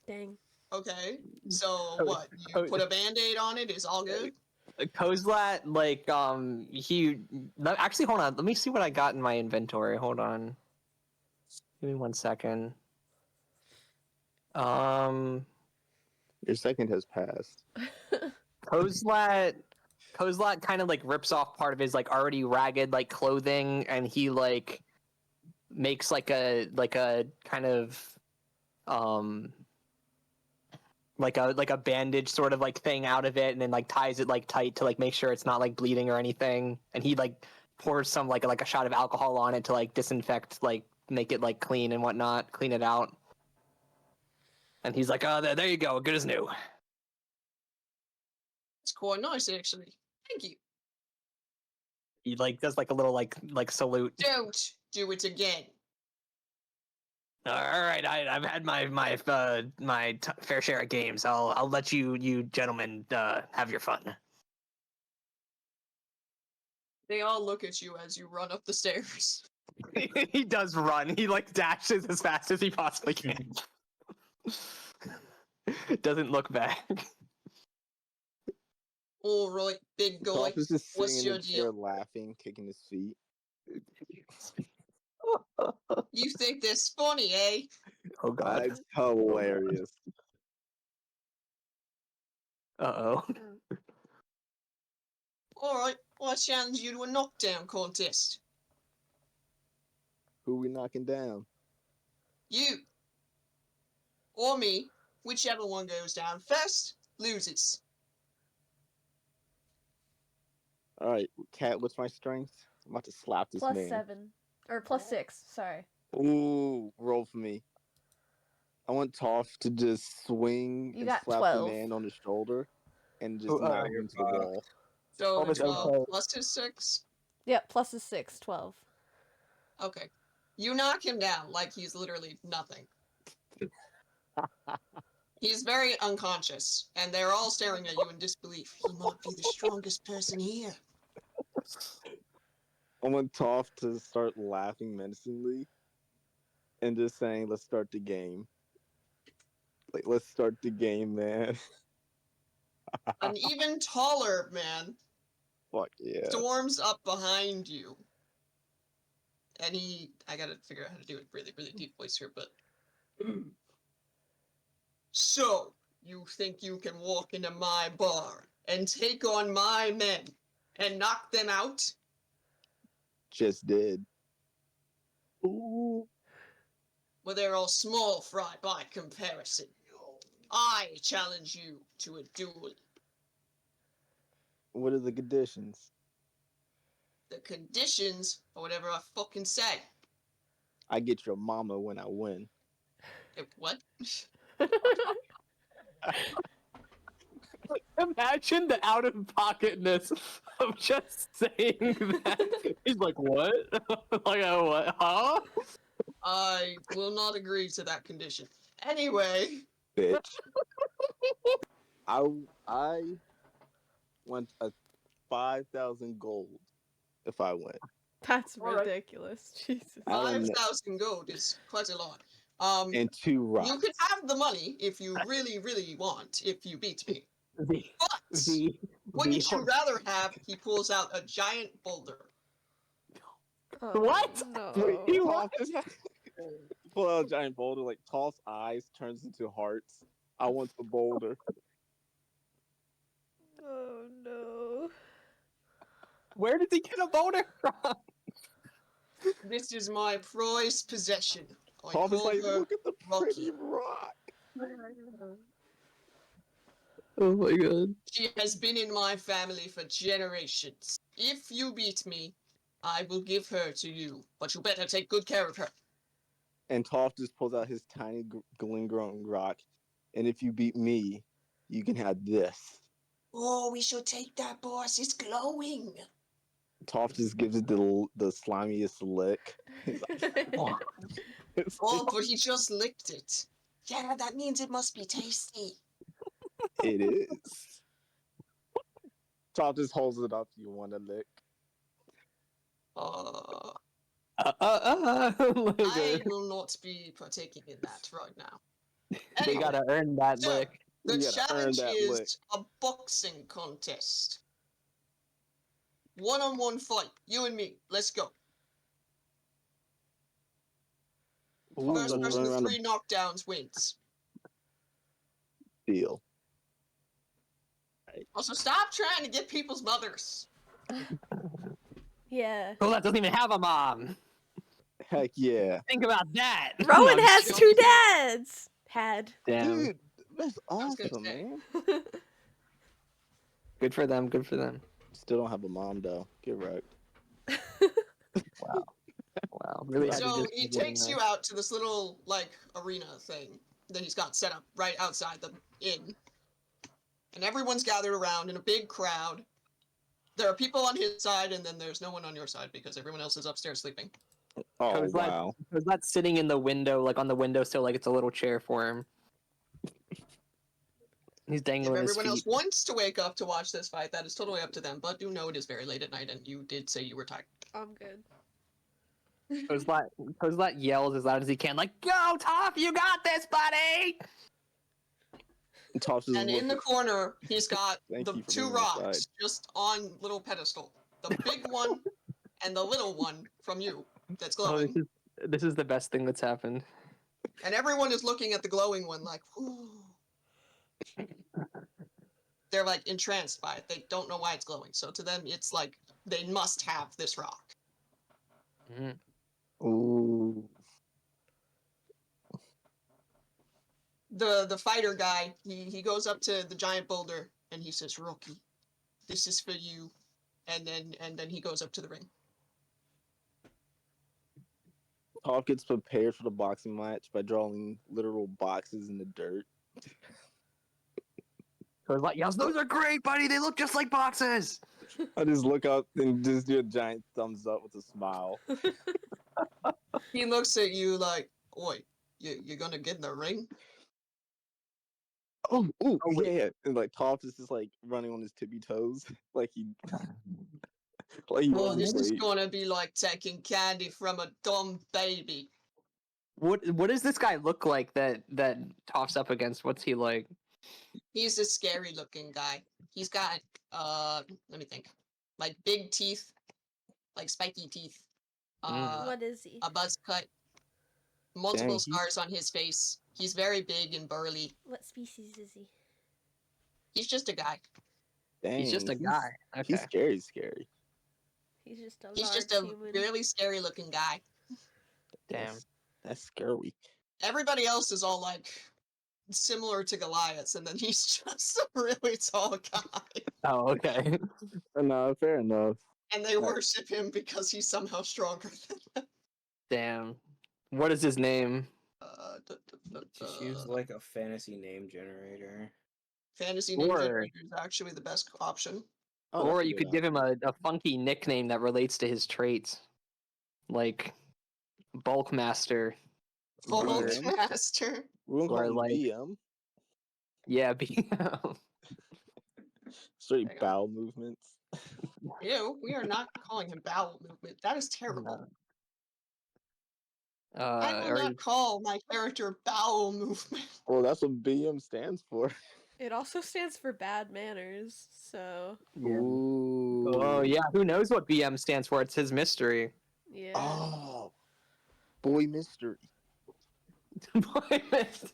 Dang. Okay. So Oh, what? You oh. put a band-aid on it, it's all good? Kozlat, like, actually, hold on. Let me see what I got in my inventory. Hold on. Give me 1 second. Your second has passed. Kozlat kind of like rips off part of his like already ragged like clothing, and he like makes like a kind of like a bandage sort of like thing out of it, and then like ties it like tight to like make sure it's not like bleeding or anything, and he like pours some like a shot of alcohol on it to like disinfect, like make it like clean and whatnot, clean it out. And he's like, oh, there you go, good as new. It's quite nice, actually. Thank you. He like does like a little like salute. Don't do it again. All right, I've had my fair share of games. I'll let you gentlemen have your fun. They all look at you as you run up the stairs. He does run. He like dashes as fast as he possibly can. Doesn't look back. All right, big guy. Toph is just What's sitting in your the chair deal? laughing, kicking his feet. You think this funny, eh? Oh god. It's hilarious. Uh-oh. Alright, I challenge you to a knockdown contest. Who we knocking down? You or me, whichever one goes down first, loses. All right, Cat. What's my strength? I'm about to slap this Plus man. 7. Or plus 6, sorry. Ooh, roll for me. I want Toph to just swing You and got slap 12. the man on the shoulder and just Oh, knock you're him to the fucked. wall. So Almost 12 okay. plus his 6. Yep, plus is 6, 12. Okay. You knock him down like he's literally nothing. He's very unconscious, and they're all staring at you in disbelief. He might be the strongest person here. I want Toph to start laughing menacingly and just saying, "Let's start the game." Like, let's start the game, man. An even taller man Fuck yeah. storms up behind you. And I gotta figure out how to do it really, really deep voice here, but. So, you think you can walk into my bar and take on my men and knock them out? Just did. Ooh. Well, they're all small fry by comparison. I challenge you to a duel. What are the conditions? The conditions are whatever I fucking say. I get your mama when I win. What? Imagine the out of pocketness of just saying that. He's like, what? Like, what? Huh? I will not agree to that condition. Anyway, Bitch. I want a 5,000 gold if I win. That's All right. ridiculous. Jesus. I don't know. 5,000 gold is quite a lot. And 2 rocks. You could have the money if you really, really want, if you beat me. The, But wouldn't you rather have he pulls out a giant boulder? Oh, What? No. Wait, He Toph just pull out a giant boulder, like Toph's eyes turns into hearts. I want the boulder. Oh no. Where did he get a boulder from? This is my prized possession. I Toph is call like, her look at the pretty Rocky. rock. Oh my god. She has been in my family for generations. If you beat me, I will give her to you, but you better take good care of her. And Toph just pulls out his tiny glowing rock. And if you beat me, you can have this. Oh, we should take that, boss. It's glowing. Toph just gives it the slimiest lick. He's like, Oh, but he just licked it. Yeah, that means it must be tasty. it is. Toph just holds it up. You want to lick? I will not be partaking in that right now. They Anyway, gotta earn that so, lick. the You gotta earn challenge that is lick. a boxing contest. One-on-one fight. You and me. Let's go. Ooh, First let's person run to around 3 knockdowns wins. the deal. Also, stop trying to get people's mothers. Yeah. Oh, that doesn't even have a mom. Heck yeah. Think about that. Rowan No, I'm has just 2 dads. Had. Damn. Dude, that's was gonna awesome, say. man. Good for them. Good for them. Still don't have a mom, though. Get wrecked. Wow. Really had to So just he get in takes there. you out to this little, like, arena thing that he's got set up right outside the inn. And everyone's gathered around in a big crowd. There are people on his side, and then there's no one on your side because everyone else is upstairs sleeping. Oh, Co's not- wow. Co's not sitting in the window, like on the windowsill, like it's a little chair for him. He's If dangling his everyone feet. else wants to wake up to watch this fight, that is totally up to them. But do know it is very late at night, and you did say you were tired. I'm good. Kozlat yells as loud as he can, like, "Go, Toph, you got this, buddy!" And Toph's just And in the looking- corner, he's got Thank the you for 2 being on my rocks side. just on little pedestal. The big one and the little one from you that's Oh, glowing. this is the best thing that's happened. And everyone is looking at the glowing one like, ooh. They're like entranced by it. They don't know why it's glowing. So to them, it's like they must have this rock. Mhm. Ooh. The fighter guy, he goes up to the giant boulder and he says, Rocky, this is for you. And then he goes up to the ring. Toph gets prepared for the boxing match by drawing literal boxes in the dirt. Co's like, yes, those are great, buddy. They look just like boxes. I just look up and just do a giant thumbs up with a smile. He looks at you like, "Oi, you're gonna get in the ring?" Oh, ooh, Oh, wait. yeah. And like Toph is just like running on his tippy toes. like he Oh, wasn't this is late. gonna be like taking candy from a dumb baby. What does this guy look like that Toph's up against? What's he like? He's a scary looking guy. He's got let me think. Like big teeth, like spiky teeth. What is he? A buzz cut, multiple Dang, scars on his face. He's very big and burly. What species is he? He's just a guy. Dang, He's just a guy. Okay. He's scary. He's just a He's large just a human. really scary looking guy. Damn. That's scary. Everybody else is all like similar to Goliaths, and then he's just a really tall guy. Oh, okay. No, fair enough. And they worship him because he's somehow stronger than them. Damn. What is his name? Just use like a fantasy name generator. Fantasy name Or- generator is actually the best option. Oh, Or that's a you good could give him option. a funky nickname that relates to his traits. Like Bulkmaster. Bulk Master. We're gonna or call him like- BM. Yeah, Straight Hang on. bowel movements. Ew, we are not calling him bowel movement. That is terrible. I will or not call my character bowel movement. Well, that's what BM stands for. It also stands for bad manners, so Ooh. Oh yeah, who knows what BM stands for? It's his mystery. yeah. Oh, boy mystery. Boy, mystery.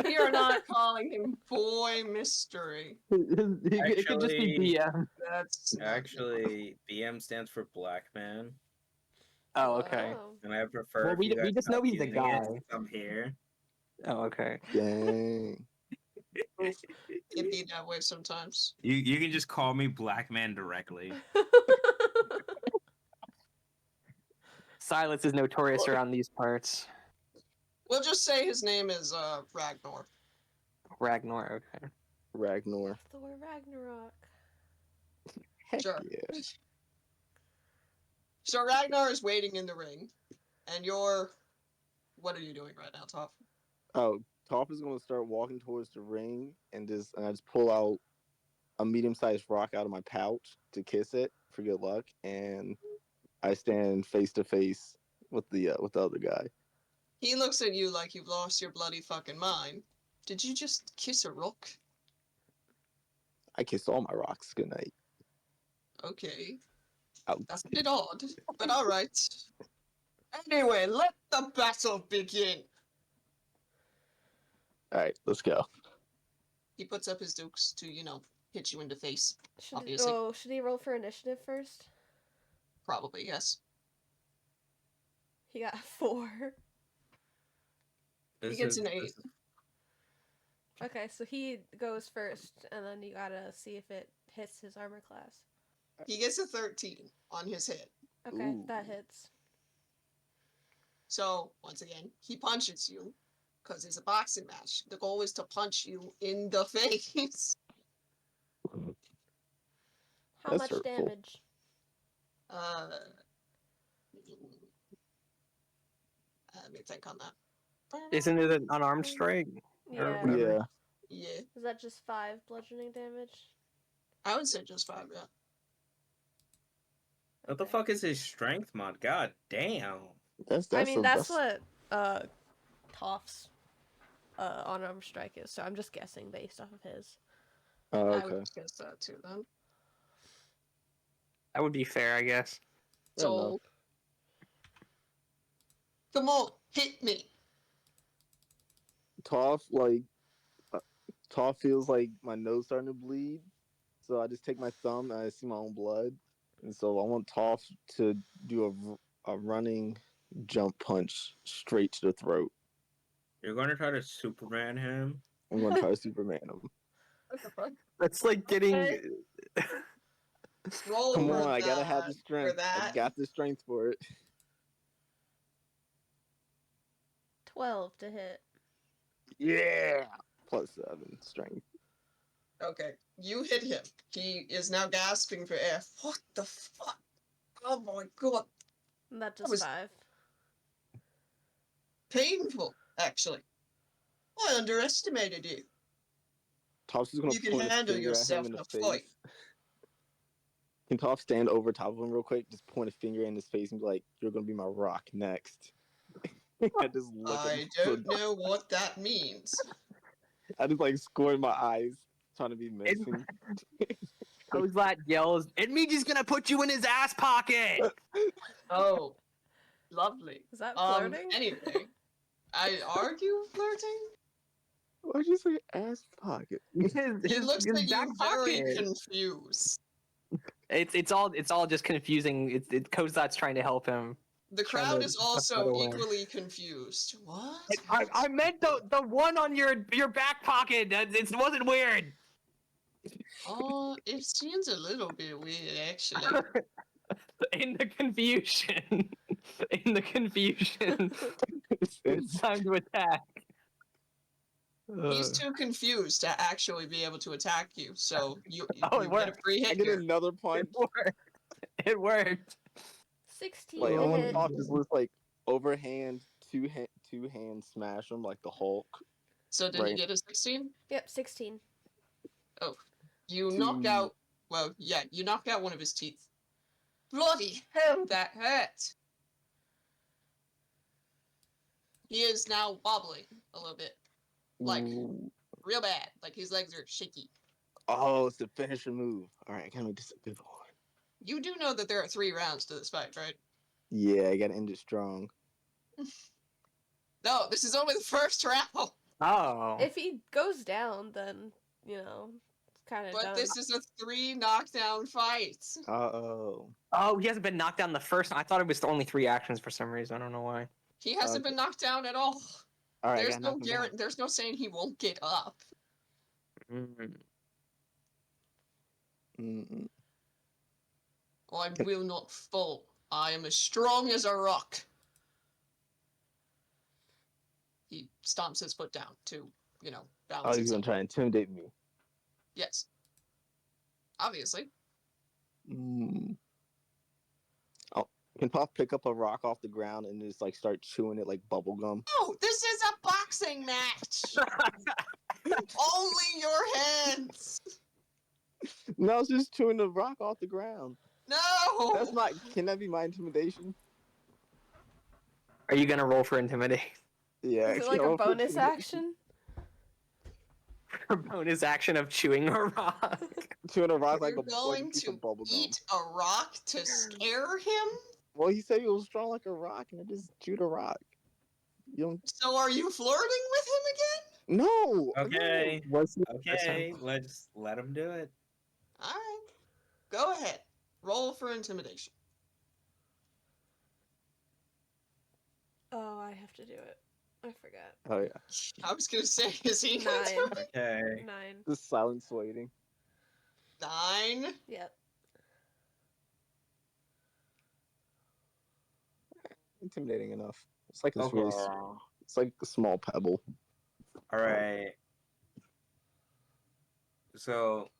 We are not calling him boy mystery. It could just be Actually- BM. That's not- Actually, BM stands for Black Man, Oh, okay. Oh. and I prefer. Well, if we you guys just know stop he's a using it guy. since I'm here. Oh, okay. Dang. It be that way sometimes. You can just call me Black Man directly. Silas is notorious around these parts. We'll just say his name is Ragnar. Ragnar, okay. Ragnar. Thor Ragnarok. Heck Sure. yeah. So Ragnar is waiting in the ring, and you're. What are you doing right now, Toph? Oh, Toph is gonna start walking towards the ring and I just pull out a medium-sized rock out of my pouch to kiss it for good luck, and I stand face to face with the other guy. He looks at you like you've lost your bloody fucking mind. Did you just kiss a rook? I kiss all my rocks goodnight. Okay. Ow. That's a bit odd, but alright. Anyway, let the battle begin. All right, let's go. He puts up his dukes to, hit you in the face. Should Obviously. should he roll for initiative first? Probably, yes. He got 4. This gets is- an 8. this is- Okay, so he goes first, and then you gotta see if it hits his armor class. He gets a 13 on his hit. Okay, that Ooh. hits. So, once again, he punches you because it's a boxing match. The goal is to punch you in the face. How That's much hurtful. damage? Let me think on that. Isn't it an unarmed strike? Yeah. whatever. Yeah. Yeah, Is that just 5 bludgeoning damage? I would say just 5, yeah. What the Okay. fuck is his strength mod? God damn. That's I mean, that's that's- what Toph's unarmed strike is, so I'm just guessing based off of his. Oh, I okay. would guess that too then. That would be fair, I guess. Fair So, enough. come on, hit me. Toph feels like my nose starting to bleed, so I just take my thumb and I see my own blood, and so I want Toph to do a running jump punch straight to the throat. You're going to try to Superman him? I'm gonna try to Superman him. What the fuck? That's like getting. Okay. Roll Come for on, I gotta have that- the for strength. I that. got the strength for it. 12 to hit. Yeah. +7 strength. Okay, you hit him. He is now gasping for air. What the fuck? Oh my god. That That does was 5. painful, actually. I underestimated you. Tops is gonna You can point a handle finger at him yourself in in the a face. fight. Can Toph stand over top of him real quick? Just point a finger in his face and be like, "You're gonna be my rock next." I just look at I him. don't know what that means. I just like squint my eyes, trying to be menacing. Kozlat yells, "It means he's gonna put you in his ass pocket!" Oh, lovely. Is that flirting? Anyway, are you flirting? Why'd you say ass pocket? He looks his at back you very pocket. confused. It's all just confusing. Kozlat's trying to help him. The Trying crowd to is tuck that also away. equally confused. What? I meant the one on your back pocket. It wasn't weird. Oh, it seems a little bit weird, actually. In the confusion, it's time to attack. He's too confused to actually be able to attack you, so you Oh, it get a worked. free I hit get here. another punch. It worked. 16 Like I to want hit. Toph just looks like overhand, two hand smash him like the Hulk. So did Right. you get a 16? Yep, 16. You knock Two. out. Well, yeah, you knock out one of his teeth. Bloody hell, that hurt! He is now wobbling a little bit, like Ooh. real bad. Like his legs are shaky. Oh, it's the finisher move. All right, I gotta make this a good one. You do know that there are 3 rounds to this fight, right? Yeah, I gotta end it strong. No, this is only the first round. Oh. If he goes down, then, you know, it's kind of But done. this is a 3 knockdown fight. Oh. Oh, he hasn't been knocked down the first. I thought it was only 3 actions for some reason. I don't know why. He hasn't been knocked down at all. All right, I There's gotta no knock him down. There's no saying he won't get up. Mm-mm. I will not fall. I am as strong as a rock. He stomps his foot down to, Oh, balance he's gonna himself. try and intimidate me. Yes. Obviously. Oh, can Puff pick up a rock off the ground and just like start chewing it like bubble gum? Oh, this is a boxing match! Only your hands! No, it's just chewing the rock off the ground. No! That's not. Can that be my intimidation? Are you gonna roll for intimidate? Yeah. Is it like a bonus action? For bonus action of chewing a rock. Chewing a rock You're like a going piece to of bubble gum. eat a rock to scare him? Well, he said he was strong like a rock, and I just chewed a rock. You don't. So are you flirting with him again? No. Okay. Was Okay, let's let him do it. Alright. Go ahead. Roll for intimidation. Oh, I have to do it. I forgot. Oh yeah. I was gonna say, is he 9. Okay. 9. Just silence waiting. 9? Yep. Intimidating enough. It's like Okay. it's like a small pebble. All right. So,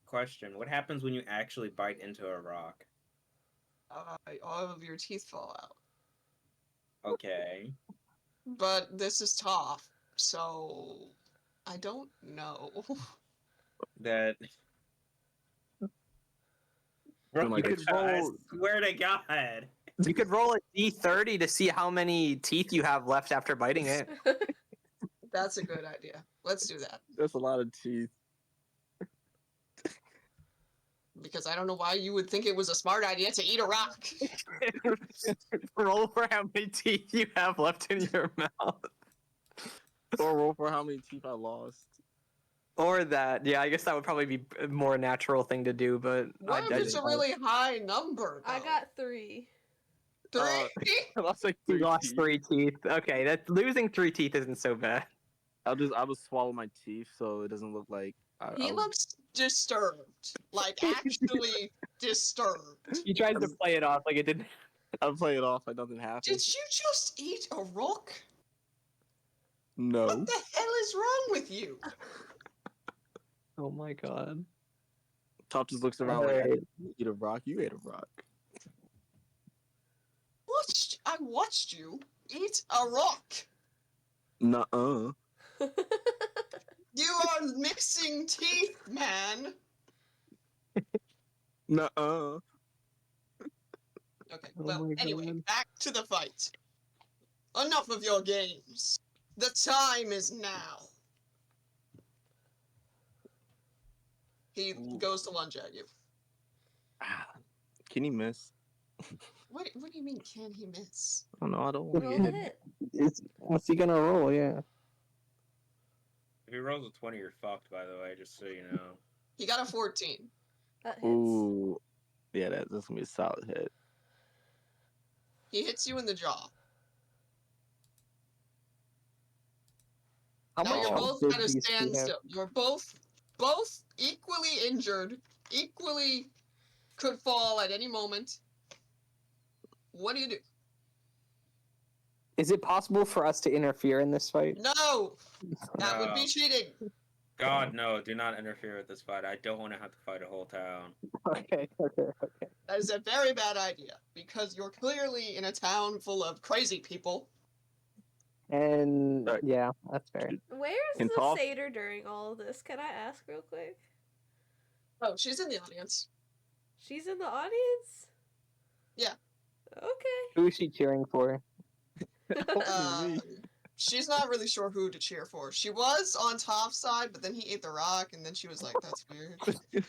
question: what happens when you actually bite into a rock? All of your teeth fall out. Okay. But this is tough, so I don't know. That. Oh my You could I roll. swear to God. You could roll a d30 to see how many teeth you have left after biting it. That's a good idea. Let's do that. That's a lot of teeth. Because I don't know why you would think it was a smart idea to eat a rock. Roll for how many teeth you have left in your mouth. Or roll for how many teeth I lost. Or that. Yeah, I guess that would probably be a more natural thing to do, but What if I it's a really high number, though? I got 3. 3? I lost like you 3 lost teeth. 3 teeth. Okay, that losing 3 teeth isn't so bad. I will swallow my teeth so it doesn't look like He looks disturbed. Like, actually disturbed. He tries to play it off like it didn't. I'll play it off like nothing happened. Did you just eat a rock? No. What the hell is wrong with you? Oh my god. Top just looks around like, Alright. you eat a rock, you ate a rock. I watched you eat a rock. Nuh-uh. You are missing teeth, man. Nuh-uh. Okay, Oh well, my anyway, God. back to the fight. Enough of your games. The time is now. He goes to lunge at you. Ah, can he miss? What do you mean, can he miss? I don't know, I don't want to Roll get a hit. hit. What's he gonna roll? Yeah. If he rolls a 20, you're fucked, by the way, just so you know. He got a 14. That hits. Ooh. Yeah, that's gonna be a solid hit. He hits you in the jaw. How Now much you're health both did at a these two have? standstill. You're both equally injured, equally could fall at any moment. What do you do? Is it possible for us to interfere in this fight? No! That would be No. cheating. God, no, do not interfere with this fight. I don't want to have to fight a whole town. Okay. That is a very bad idea, because you're clearly in a town full of crazy people. And Right. yeah, that's fair. Where's Can the Toph- satyr during all of this? Can I ask real quick? Oh, she's in the audience. She's in the audience? Yeah. Okay. Who is she cheering for? Uh, she's not really sure who to cheer for. She was on Toph's side, but then he ate the rock, and then she was like, that's weird.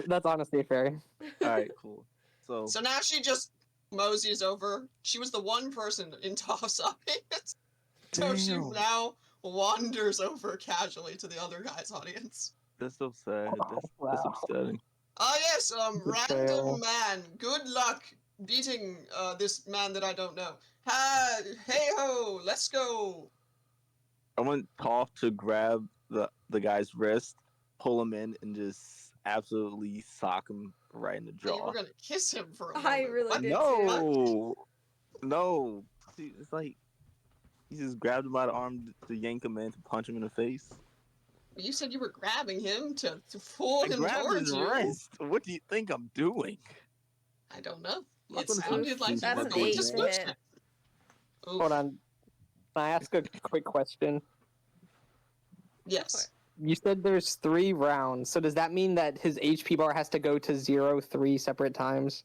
That's honestly fair. Alright, cool. So now she just moseys over. She was the one person in Toph's audience. So she Damn. now wanders over casually to the other guy's audience. That's so sad. That's Wow. upsetting. Ah yes, Betrayal. random man. Good luck beating this man that I don't know. Hey ho, let's go. I want Toph to grab the guy's wrist, pull him in, and just absolutely sock him right in the Oh, you jaw. were gonna kiss him for a moment. I really What? did. No. See, it's like you just grabbed him by the arm to yank him in to punch him in the face. You said you were grabbing him to pull I him grabbed towards his you. wrist. What do you think I'm doing? I don't know. I'm It not gonna sounded like you That's were an going to 8 switch hit. him. Oof. Hold on. Can I ask a quick question? Yes. You said there's 3 rounds, so does that mean that his HP bar has to go to 0 3 separate times?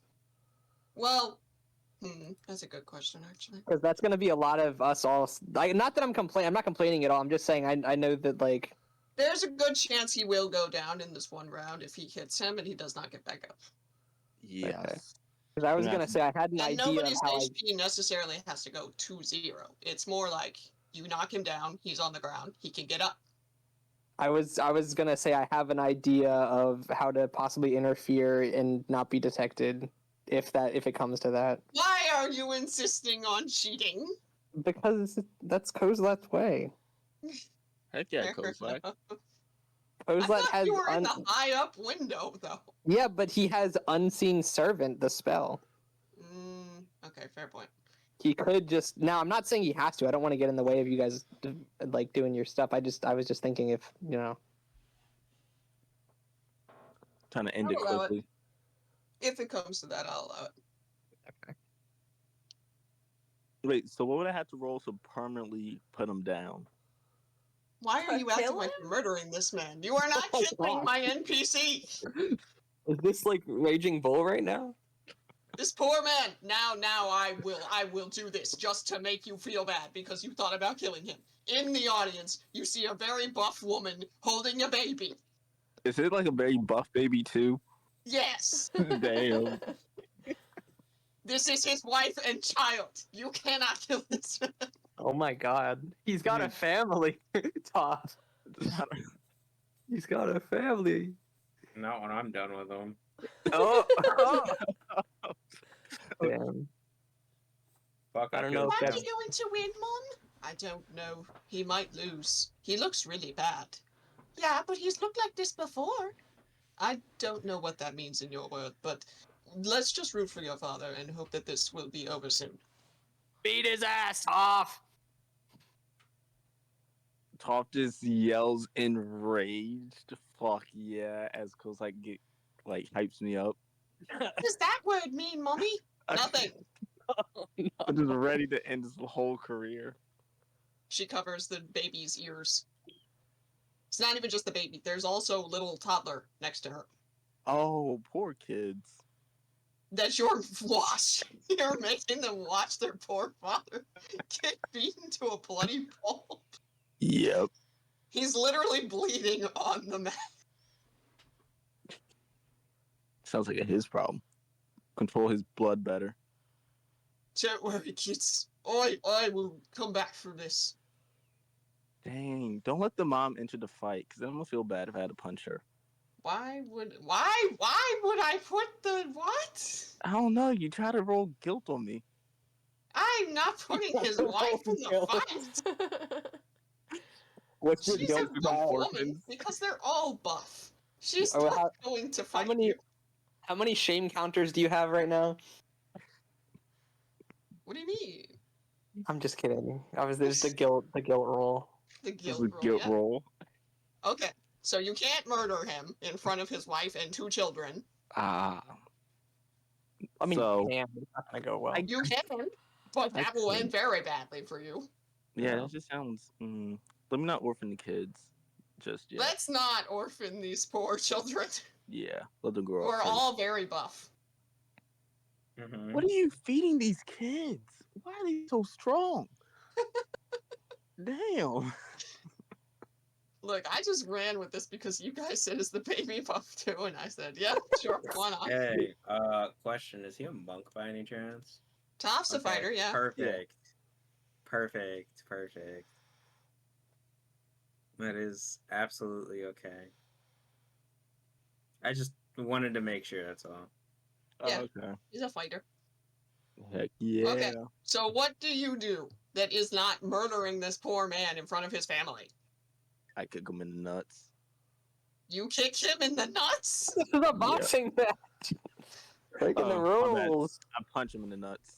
Well, that's a good question, actually. Because that's gonna be a lot of us all. Like, not that I'm not complaining at all. I'm just saying I know that like. There's a good chance he will go down in this one round if he hits him and he does not get back up. Yes. Because I was Yeah. gonna say I had an And idea of nobody's how HP necessarily has to go to 0. It's more like you knock him down, he's on the ground, he can get up. I was gonna say I have an idea of how to possibly interfere and not be detected if it comes to that. Why are you insisting on cheating? Because that's Kozlat's way. Heck yeah, Fair Kozlak. enough. I Kozlat thought has you were in the high up window, though. yeah, but he has Unseen Servant, the spell. Okay, fair point. He could just now. I'm not saying he has to. I don't want to get in the way of you guys like doing your stuff. I was just thinking if you know. Trying to end I'll it allow it. quickly. If it comes to that, I'll allow it. Wait, so what would I have to roll to permanently put him down? Why are you acting Kill like him? you're murdering this man? You are not Oh, killing God. my NPC! Is this like Raging Bull right now? This poor man! Now I will do this just to make you feel bad because you thought about killing him. In the audience, you see a very buff woman holding a baby. Is it like a very buff baby too? Yes! Damn. This is his wife and child. You cannot kill this man. Oh my God, he's got a family. Top. He's got a family. Not when I'm done with him. Oh. Damn. Fuck, I don't know killed if Are that's- we going to win, Mon? I don't know. He might lose. He looks really bad. Yeah, but he's looked like this before. I don't know what that means in your world, but let's just root for your father and hope that this will be over soon. Beat his ass off. Toph just yells enraged. Fuck yeah, as Cole's hypes me up. What does that word mean, mommy? Nothing. I'm just ready to end his whole career. She covers the baby's ears. It's not even just the baby. There's also little toddler next to her. Oh, poor kids. That you're You're making them watch their poor father get beaten to a bloody pulp. Yep. He's literally bleeding on the mat. Sounds like his problem. Control his blood better. Don't worry, kids. I will come back for this. Dang, don't let the mom enter the fight, because then I'm gonna feel bad if I had to punch her. Why would I put the what? I don't know, you try to roll guilt on me. I'm not putting his wife in the fight. What's your She's guilt a about? buff woman because they're all buff. She's Oh, not going to fight you. How many shame counters do you have right now? What do you mean? I'm just kidding. There's the guilt roll. The This guilt is a roll. guilt Yeah. roll. Okay, so you can't murder him in front of his wife and 2 children. Ah. I mean, So- damn, it's not gonna go well. You can, but that will end very badly for you. Yeah, No. that just sounds. Let me not orphan the kids just yet. Let's not orphan these poor children. Yeah, let them grow We're up. all very buff. Mhm. What are you feeding these kids? Why are they so strong? Damn. Look, I just ran with this because you guys said is the baby buff too, and I said, yeah, sure, why not? Hey, question: is he a monk by any chance? Toph's a Okay, fighter, yeah. Perfect. That is absolutely okay. I just wanted to make sure, that's all. Yeah. Okay. He's a fighter. Heck yeah. Okay. So what do you do that is not murdering this poor man in front of his family? I kick him in the nuts. You kick him in the nuts? This is a boxing match. Breaking the Oh, my bad. rules. I punch him in the nuts.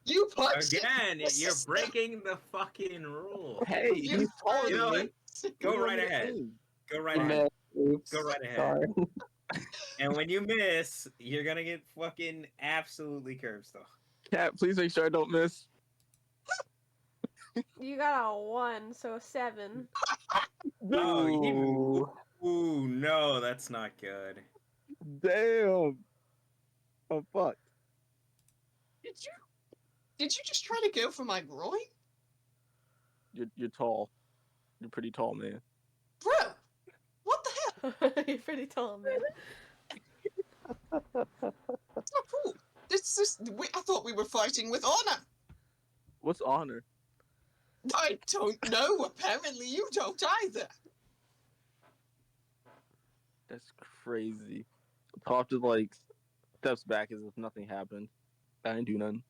You punched him? Again, This you're is- breaking the fucking rule. Hey, You he's taller You know than what? me. Go What do you right want me to ahead. do? Go right You ahead. missed. Oops. Go right ahead. Sorry. And when you miss, you're gonna get fucking absolutely curb stomped. Cat, please make sure I don't miss. You got a 1, so a 7. No, Ooh. Ooh, no, that's not good. Damn. Oh fuck. Did you just try to go for my groin? You're tall. You're pretty tall, man. Bro, what the hell? You're pretty tall, man. That's not cool. I thought we were fighting with honor. What's honor? I don't know. Apparently you don't either. That's crazy. Toph just steps back as if nothing happened. I didn't do nothing.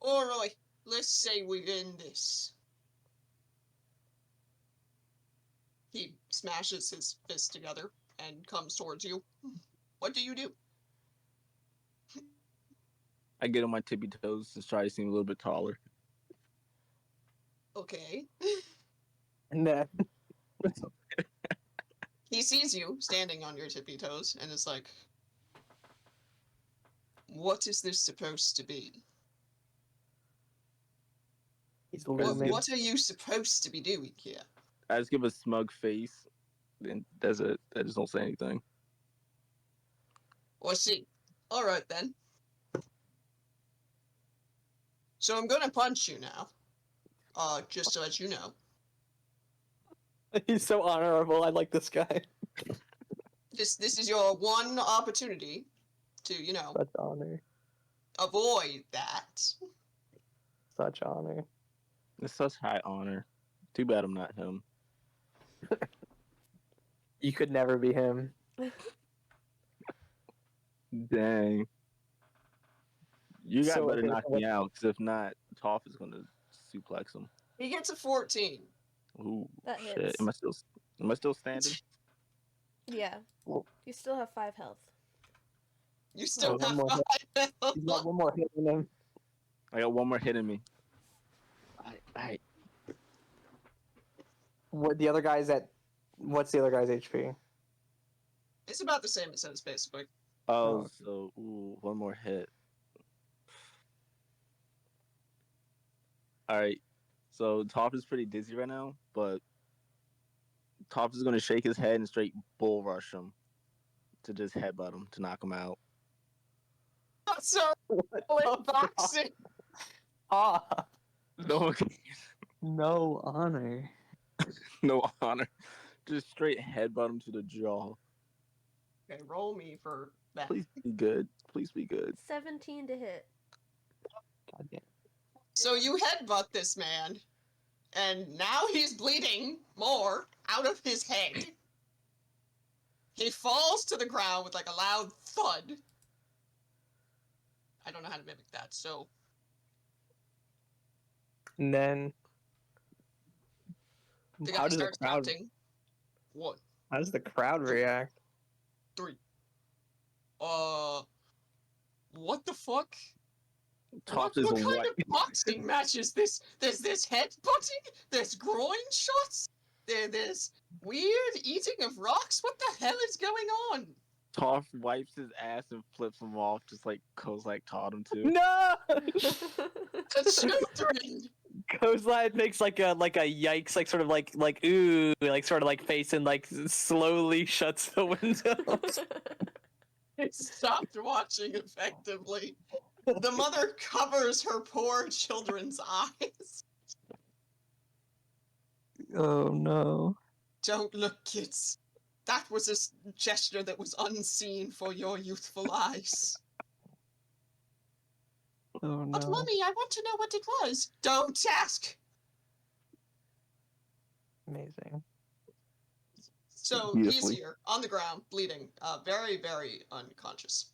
Alright, let's say we end this. He smashes his fist together and comes towards you. What do you do? I get on my tippy toes to try to seem a little bit taller. Okay. And then He sees you standing on your tippy toes and is like, what is this supposed to be? he's looming. What are you supposed to be doing here? I just give a smug face. And that's it. I just don't say anything. I see. Alright then. So I'm gonna punch you now. Just to let you know. He's so honorable. I like this guy. This is your one opportunity to, Such honor. avoid that. Such honor. It's such high honor. Too bad I'm not him. You could never be him. Dang. You got So, better okay, knock so me out, because if not, Toph is gonna suplex him. He gets a 14. Ooh, That shit. hits. Am I still standing? Yeah. Well- You still have 5 health. You still Oh, have one more 5 He's got one more hit in him. I got one more hit in me. Alright. what the other guy's at? What's the other guy's HP? It's about the same as his, basically. Oh, so one more hit. All right. So Toph is pretty dizzy right now, but Toph is gonna shake his head and straight bull rush him to just headbutt him to knock him out. Sir, boxing. Ah, No, no honor. no honor. Just straight headbutt him to the jaw. Okay, roll me for that. Please be good. Please be good. 17 to hit. God damn. So you headbutt this man, and now he's bleeding more out of his head. He falls to the ground with like a loud thud. I don't know how to mimic that, so And then the how guy does the starts crowd? counting. 1, How does the crowd react? 3. What the fuck? Toph is What kind white. of boxing match is this? There's this headbutting, there's groin shots, there's weird eating of rocks. What the hell is going on? Toph wipes his ass and flips him off, just like Kozak taught him to. No. The children! Kozlad makes like a yikes, like sort of like ooh, like sort of like face, and like slowly shuts the window. It stopped watching effectively. The mother covers her poor children's eyes. Oh no. Don't look, kids. That was a gesture that was unseen for your youthful eyes. Oh no. But, Mummy, I want to know what it was. Don't ask! Amazing. So, he's Beautifully. here, on the ground, bleeding, very, very unconscious.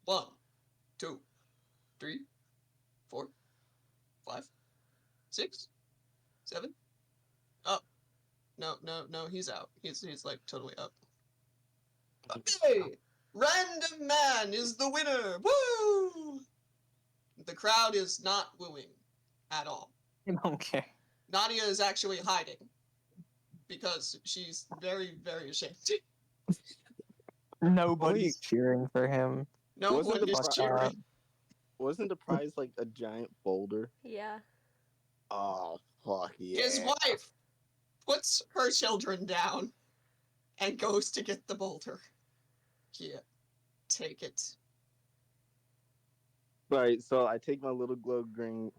1, 2, 3, 4, 5, 6, 7. Up. No, he's out. He's like totally up. Okay! Random Man is the winner! Woo! The crowd is not wooing at all. Okay. Nadia is actually hiding because she's very, very ashamed. Nobody's cheering for him. No Wasn't one the is pri- cheering. Wasn't the prize like a giant boulder? Yeah. Oh, fuck yeah. His wife puts her children down and goes to get the boulder. Here, take it. Right, so I take my little green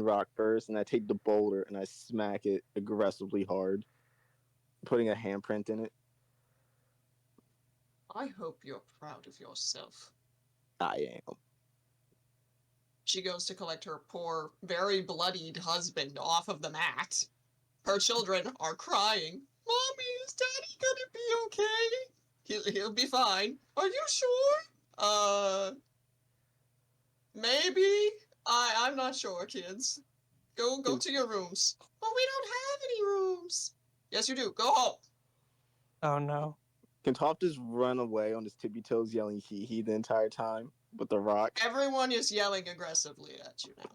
rock first, and I take the boulder and I smack it aggressively hard, putting a handprint in it. I hope you're proud of yourself. I am. She goes to collect her poor, very bloodied husband off of the mat. Her children are crying. Mommy, is Daddy gonna be okay? He'll be fine. Are you sure? Maybe? I'm not sure, kids. Go to your rooms. But we don't have any rooms. Yes, you do. Go home. Oh no. Can Toph just run away on his tippy toes yelling hee the entire time with the rock? Everyone is yelling aggressively at you now.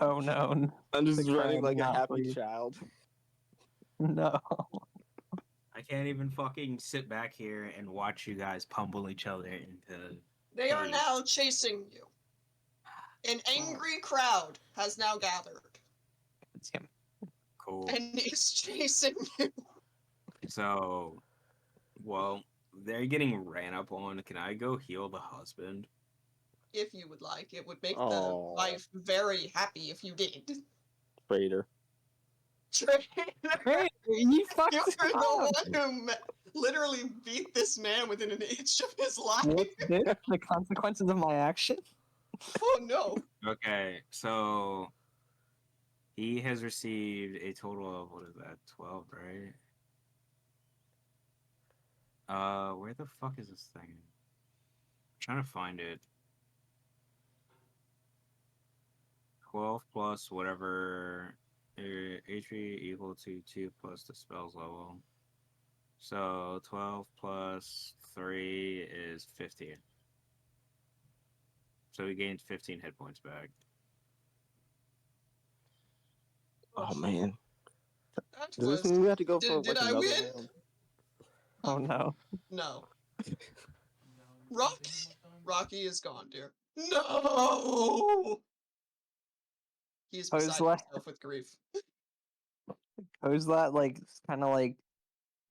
Oh no. I'm just The running crowd like a not happy pleased. child. No. I can't even fucking sit back here and watch you guys pummel each other into. They are Please. now chasing you. An angry crowd has now gathered It's him. Cool. and is chasing you. So, well, they're getting ran up on. Can I go heal the husband? If you would like, it would make the Aw. wife very happy if you did. Traitor. Great. You fucked You were him the up. one who literally beat this man within an inch of his life. What's this? The consequences of my action? Oh no. Okay, so he has received a total of, what is that, 12, right? Where the fuck is this thing? I'm trying to find it. 12 plus whatever HP equal to 2 plus the spell's level. So 12 plus 3 is 15. So he gains 15 hit points back. Oh man. That fact Does this was, mean we have to go for did like I another win? round? Oh no. No. Rocky is gone, dear. No! He is beside Kozlat, himself with grief. Kozlat, like kind of like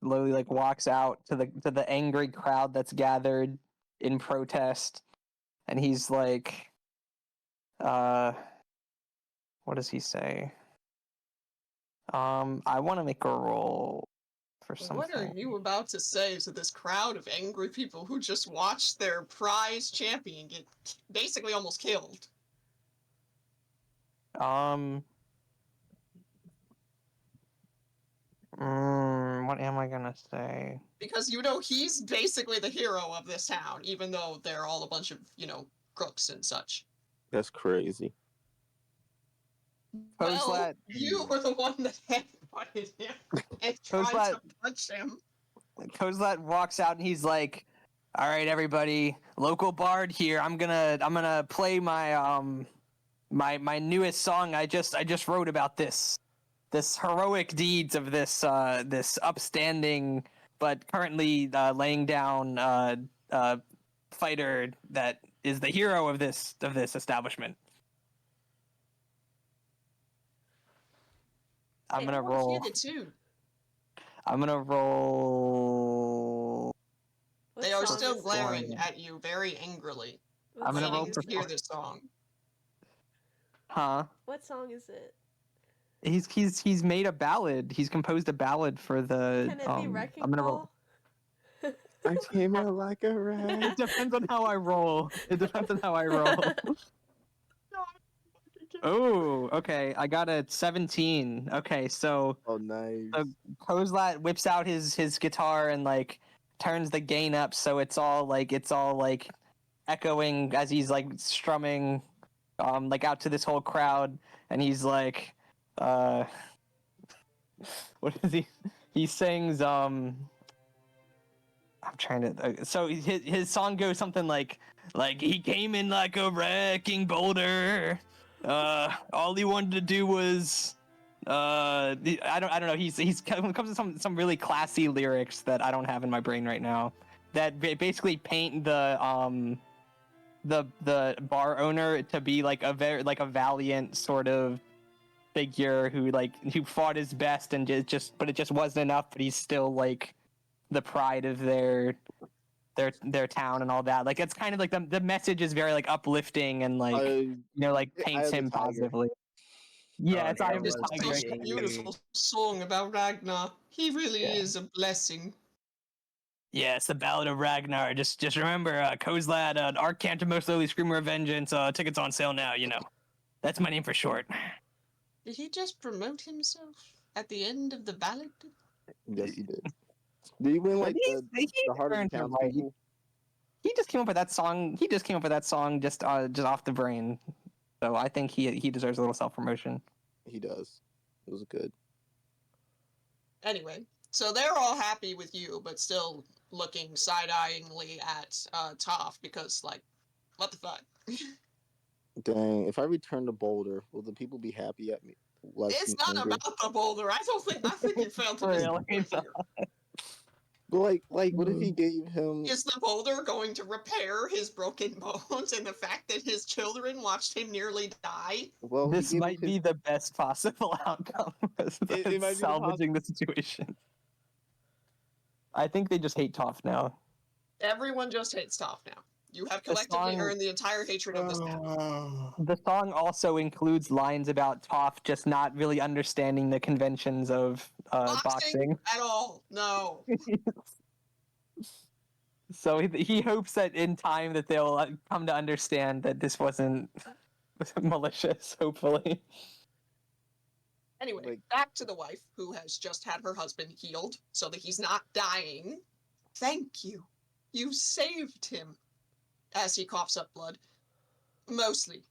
slowly like walks out to the angry crowd that's gathered in protest, and he's like, what does he say? I want to make a roll for something. What are you about to say to this crowd of angry people who just watched their prize champion get basically almost killed? What am I gonna say? Because you know he's basically the hero of this town, even though they're all a bunch of, crooks and such. That's crazy. Well, Kozlat, you were the one that headbutted him and tried Kozlat- to punch him. Kozlat walks out and he's like, "All right, everybody, local bard here. I'm gonna play my my newest song. I just wrote about this heroic deeds of this this upstanding but currently laying down fighter that is the hero of this establishment." I'm gonna roll. Hear the tune. I'm gonna roll. What They are song still is it? glaring at you very angrily, What I'm gonna song roll waiting is to hear it? this song. Huh? What song is it? He's made a ballad. He's composed a ballad for the. Can it be Wrecking I'm gonna Ball? roll. I came out like a rat. It depends on how I roll. It depends on how I roll. Oh, okay. I got a 17. Okay, so Oh, nice. Kozlat whips out his guitar and like turns the gain up so it's all like echoing as he's like strumming like out to this whole crowd, and he's like what is he sings I'm trying to so his song goes something like he came in like a wrecking boulder, all he wanted to do was I don't know, he's comes with some really classy lyrics that I don't have in my brain right now that basically paint the bar owner to be like a very like a valiant sort of figure who fought his best and but it just wasn't enough, but he's still like the pride of their town and all that. Like it's kind of like the message is very like uplifting and like like Eye paints of the him Tiger. positively. Yeah, Oh, it's Eye that of the was Tiger. Such a beautiful song about Ragnar. He really Yeah. is a blessing. Yeah, it's the Ballad of Ragnar. Just remember, Kozlat, Arcantor Most Lowly Screamer of Vengeance. Tickets on sale now. You know, that's my name for short. Did he just promote himself at the end of the ballad? Yes, he did. Did he win like He the heart of the earned it right. townspeople? He just came up with that song. He just came up with that song just off the brain. So I think he deserves a little self promotion. He does. It was good. Anyway, so they're all happy with you, but still looking side-eyingly at Toph because, like, what the fuck? Dang, if I return to Boulder, will the people be happy at me? Like, It's not angry? about the boulder. I think you failed to miss the Really? point here. But like, what if he gave him? Is the boulder going to repair his broken bones and the fact that his children watched him nearly die? Well, This he gave might him his, be the best possible outcome. It might be the Salvaging the situation. I think they just hate Toph now. Everyone just hates Toph now. You have The collectively song- earned the entire hatred of this town. The song also includes lines about Toph just not really understanding the conventions of boxing. At all. No. So he hopes that in time that they'll come to understand that this wasn't malicious, hopefully. Anyway, Like- back to the wife who has just had her husband healed so that he's not dying. Thank you. You saved him. As he coughs up blood. Mostly.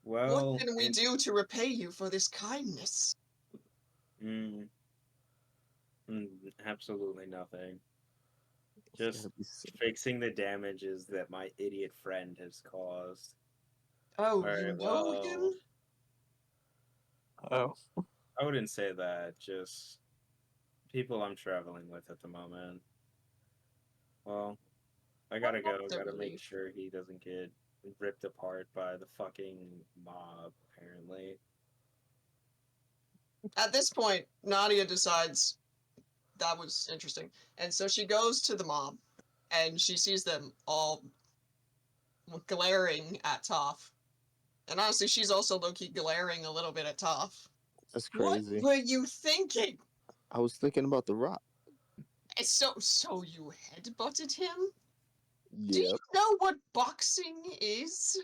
Well, What can we do to repay you for this kindness? Absolutely nothing. It's Just gotta be so- fixing the damages that my idiot friend has caused. Oh, Alright, you know him? Uh-oh. I wouldn't say that. Just people I'm traveling with at the moment. Well, I gotta Well, go. the Gotta make relief. sure he doesn't get ripped apart by the fucking mob. Apparently. At this point, Nadia decides that was interesting. And so she goes to the mob and she sees them all glaring at Toph. And honestly, she's also low-key glaring a little bit at Toph. That's What crazy. were you thinking? I was thinking about The Rock. So you headbutted him? Do you Yep. know what boxing is?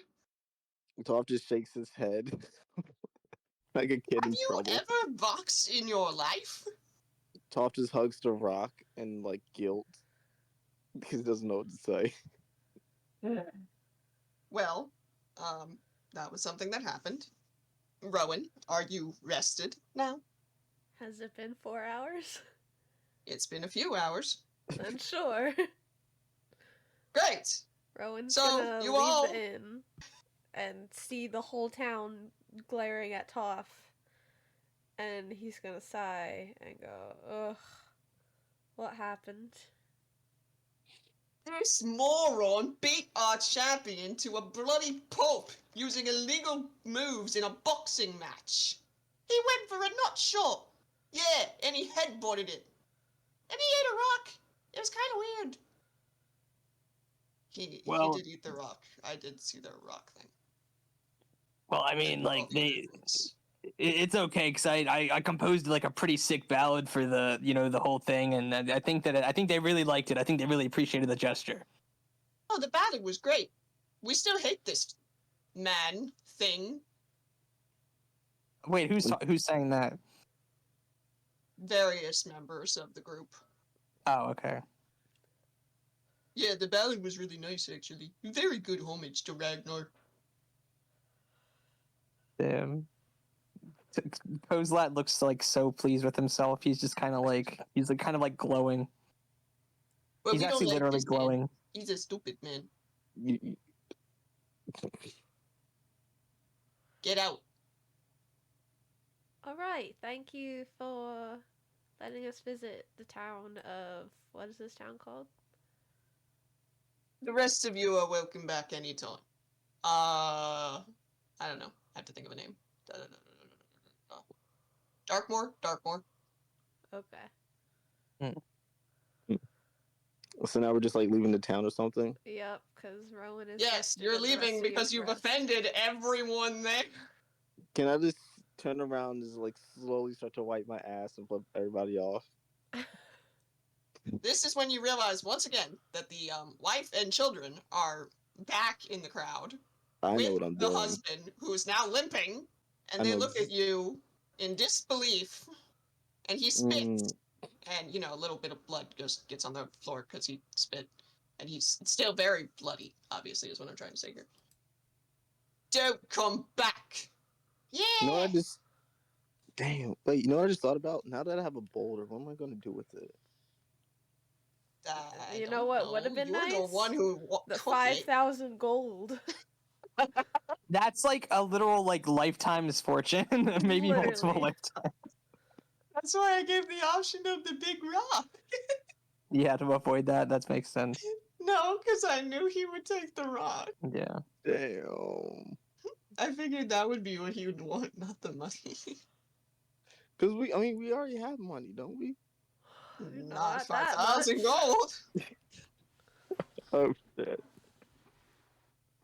Toph just shakes his head like a kid Have in you trouble. ever boxed in your life? Toph just hugs The Rock and like guilt because he doesn't know what to say. Well, that was something that happened. Rowan, are you rested now? Has it been 4 hours? It's been a few hours. Then sure. Great! Rowan's So, gonna you leave all- the inn and see the whole town glaring at Toph. And he's gonna sigh and go, ugh, what happened? This moron beat our champion to a bloody pulp using illegal moves in a boxing match. He went for a nut shot. Yeah, and he headbutted it. And he ate a rock. It was kind of weird. He Well- did eat the rock. I did see the rock thing. Well, I mean, like it's okay because I composed like a pretty sick ballad for the whole thing, and I think they really liked it. I think they really appreciated the gesture. Oh, the ballad was great. We still hate this man thing. Wait, who's saying that? Various members of the group. Oh, okay. Yeah, the ballad was really nice, actually. Very good homage to Ragnar. Kozlat looks like so pleased with himself. He's just kind of like glowing. But He's we don't actually like literally this man. glowing. He's a stupid man. You- Get out. Alright, thank you for letting us visit the town of, what is this town called? The rest of you are welcome back anytime. I don't know. I have to think of a name. Darkmoor? Darkmoor. Okay. So now we're just like leaving the town or something. Yep, because Rowan is Yes, rested you're and the rest leaving of you because have you've rest. offended everyone there. Can I just turn around and just like slowly start to wipe my ass and flip everybody off? This is when you realize, once again, that the wife and children are back in the crowd. I with know what I'm the doing. husband, who is now limping, and I they know look at you in disbelief, and he spits, and a little bit of blood just gets on the floor because he spit, and he's still very bloody. Obviously, is what I'm trying to say here. Don't come back. Yeah. You know what I just? Damn. Wait. You know what I just thought about? Now that I have a boulder, what am I going to do with it? I You don't know what would have been You're nice? the one who The took it. 5,000 gold. That's like a literal like lifetime misfortune, maybe multiple Literally. lifetimes. That's why I gave the option of the big rock. Yeah, to avoid that. That makes sense. No, because I knew he would take the rock. Yeah. Damn. I figured that would be what he would want, not the money. Because we already have money, don't we? Not that 5,000 much. gold. Oh shit.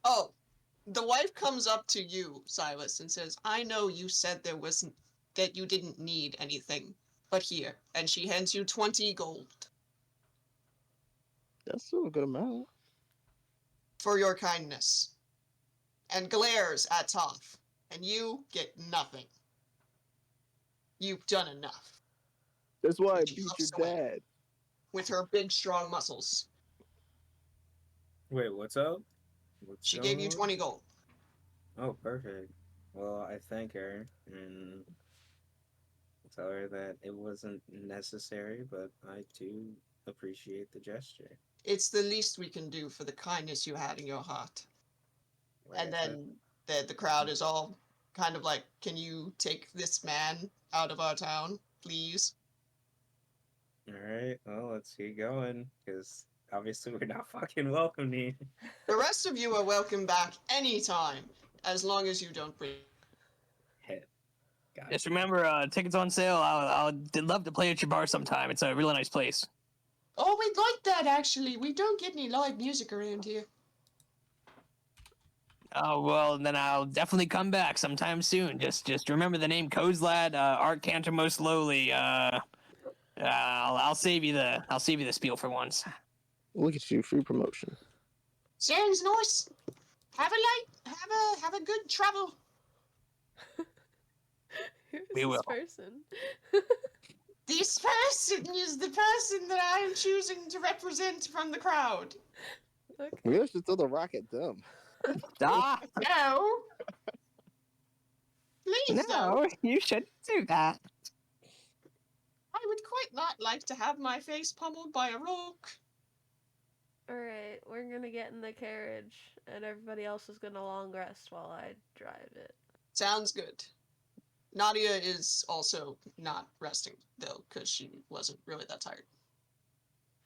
Oh, the wife comes up to you, Silas, and says, "I know you said that you didn't need anything, but here," and she hands you 20 gold That's still a good amount. for your kindness, and glares at Toph, and you get nothing. You've done enough. That's why I And she beat huffs your away. dad. With her big, strong muscles, Wait, what's up? What's she gave you going on? 20 gold. Oh, perfect. Well, I thank her and tell her that it wasn't necessary, but I do appreciate the gesture. It's the least we can do for the kindness you had in your heart. Like And I said, then the crowd is all kind of like, can you take this man out of our town, please? Alright, well, let's get going, because obviously we're not fucking welcome here. The rest of you are welcome back anytime, as long as you don't bring. Head. Got Just it. remember, tickets on sale. I'd love to play at your bar sometime. It's a really nice place. Oh, we'd like that, actually. We don't get any live music around here. Oh well, then I'll definitely come back sometime soon. Just remember the name Kozlad, Art Cantor most slowly. I'll save you the spiel for once. Look at you, free promotion. Sounds nice. Have a good travel. Who is We this will. person? This person is the person that I am choosing to represent from the crowd. Okay. Maybe I should throw the rock at them. Ah, No. Please don't. no, you shouldn't do that. I would quite not like to have my face pummeled by a rock. Alright, we're gonna get in the carriage, and everybody else is gonna long rest while I drive it. Sounds good. Nadia is also not resting, though, because she wasn't really that tired.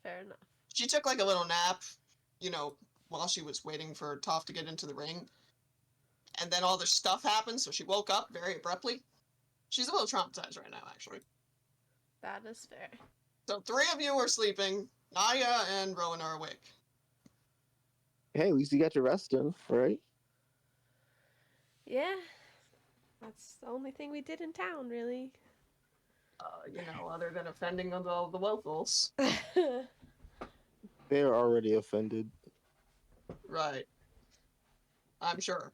Fair enough. She took like a little nap, while she was waiting for Toph to get into the ring. And then all this stuff happened, so she woke up very abruptly. She's a little traumatized right now, actually. That is fair. So 3 of you are sleeping. Nadia and Rowan are awake. Hey, at least you got your rest in, right? Yeah. That's the only thing we did in town, really. Other than offending all the locals. They are already offended. Right. I'm sure.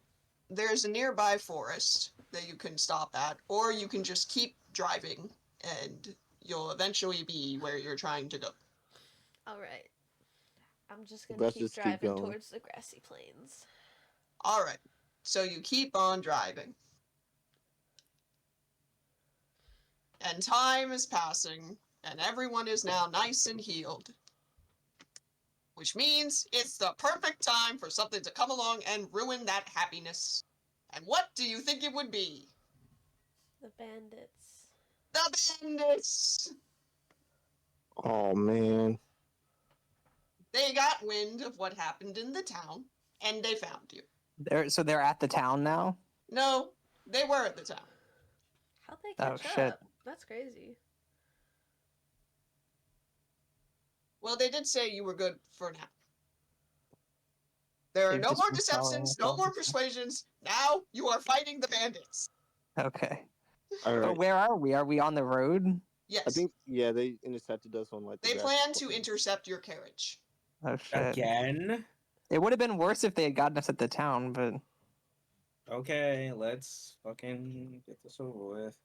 There's a nearby forest that you can stop at, or you can just keep driving, and you'll eventually be where you're trying to go. Alright. I'm just gonna Let's keep just keep driving going. towards the grassy plains. Alright. So you keep on driving. And time is passing, and everyone is now nice and healed. Which means it's the perfect time for something to come along and ruin that happiness. And what do you think it would be? The bandits. The bandits! Oh man. They got wind of what happened in the town, and they found you. They're at the town now. No, they were at the town. How'd they Oh, catch shit. up? That's crazy. Well, they did say you were good for now. There are They've no just more been following deceptions, us no all more this time. persuasions. Now you are fighting the bandits. Okay. All But right. where are we? Are we on the road? Yes. I think they intercepted us on like. They the plan grassy to plains. intercept your carriage. Oh shit. Again? It would have been worse if they had gotten us at the town, but Okay, let's fucking get this over with.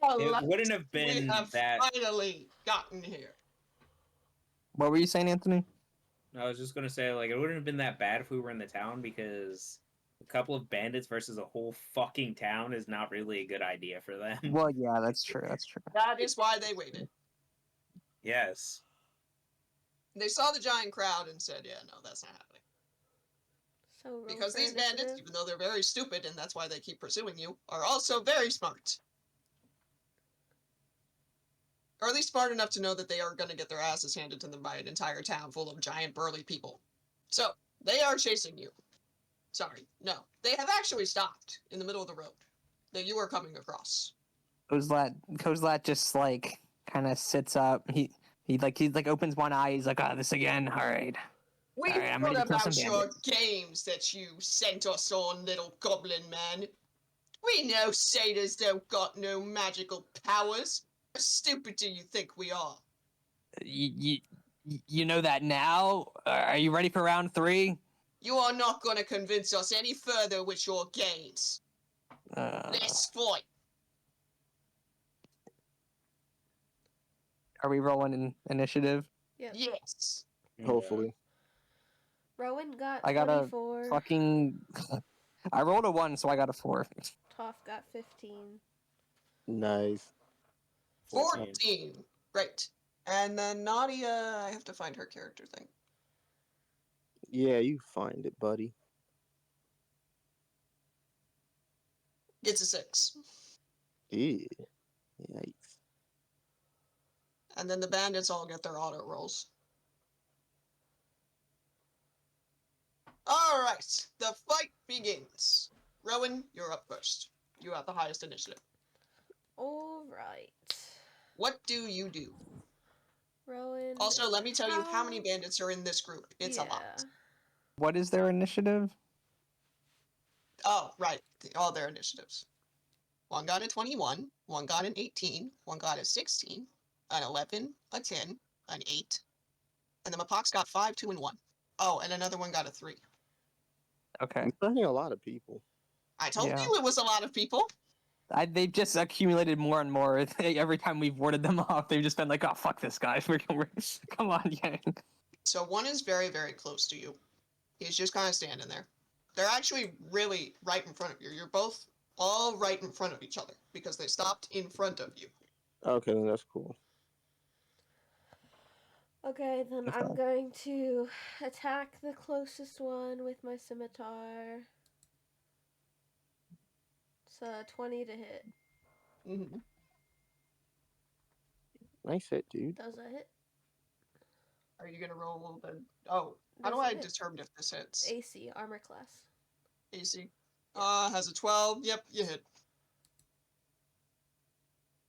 Oh, It wouldn't have we been have that. finally gotten here. what were you saying, Anthony? I was just gonna say, like, it wouldn't have been that bad if we were in the town, because a couple of bandits versus a whole fucking town is not really a good idea for them. Well, yeah, that's true. That's true. That is why they waited. Yes. They saw the giant crowd and said, yeah, no, that's not happening. So roll Because for these bandits, initiative. even though they're very stupid and that's why they keep pursuing you, are also very smart. Or at least smart enough to know that they are going to get their asses handed to them by an entire town full of giant burly people. So, they are chasing you. Sorry, no. They have actually stopped in the middle of the road that you are coming across. Kozlat just like kind of sits up. He opens one eye. He's like, this again. All right. We've Alright, I'm heard ready to kill some about your bandits. games that you sent us on, little goblin man. We know satyrs don't got no magical powers. How stupid do you think we are? You know that now. Are you ready for round 3? You are not going to convince us any further with your games. Let's fight. Are we rolling in initiative? Yep. Yes. Hopefully. Rowan got I got a 24. fucking. I rolled a 1, so I got a 4. Toph got 15. Nice. 14. Great. And then Nadia, I have to find her character thing. Yeah, you find it, buddy. Gets a 6. Yeah. Yikes. And then the bandits all get their auto rolls. Alright, the fight begins. Rowan, you're up first. You have the highest initiative. Alright. What do you do? Rowan. Also, let me tell you how many bandits are in this group. It's a lot. What is their initiative? Oh, right. All their initiatives. One got a 21, one got an 18, one got a 16, an 11, a 10, an 8, and then Mapox got 5, 2, and 1. Oh, and another one got a 3. Okay. I'm starting a lot of people. I told Yeah. you it was a lot of people. They've just accumulated more and more. Every time we've warded them off, they've just been like, "Oh, fuck this guy. Come on, Yang." So one is very, very close to you. He's just kind of standing there. They're actually really right in front of you. You're both all right in front of each other because they stopped in front of you. Okay, then that's cool. Okay, then That's I'm fine. going to attack the closest one with my scimitar. It's 20 to hit. Mm-hmm. Nice hit, dude. Does it hit? Are you going to roll a little bit? Oh, how do Does it I hit? determine if this hits? AC, armor class. AC. Has a 12. Yep, you hit.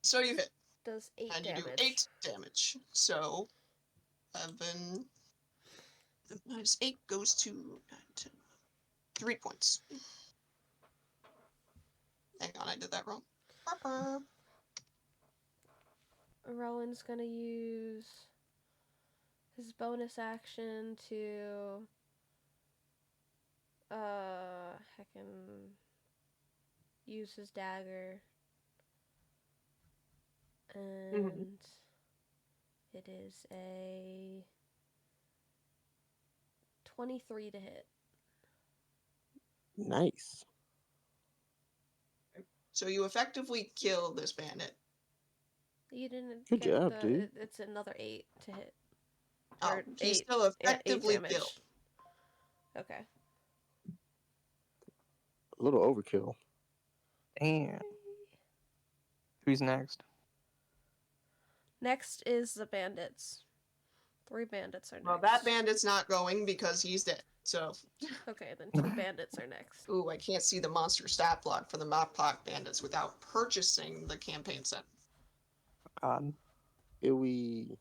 So you hit. Does 8 And damage. you do 8 damage. So, 11 minus 8 goes to 9, 10, 3 points. Hang on, I did that wrong. Rowan's gonna use his bonus action to heckin' use his dagger. And it is a 23 to hit. Nice. So you effectively kill this bandit. You didn't Good get job, the, dude. It's another 8 to hit. Oh, Or he's 8, still yeah, 8 effectively damage. killed. Okay. A little overkill. Damn. Who's next? Next is the bandits. 3 bandits are next. Well, that bandit's not going because he's dead. So, Okay, then 2 bandits are next. ooh, I can't see the monster stat block for the Mapok bandits without purchasing the campaign set. God. We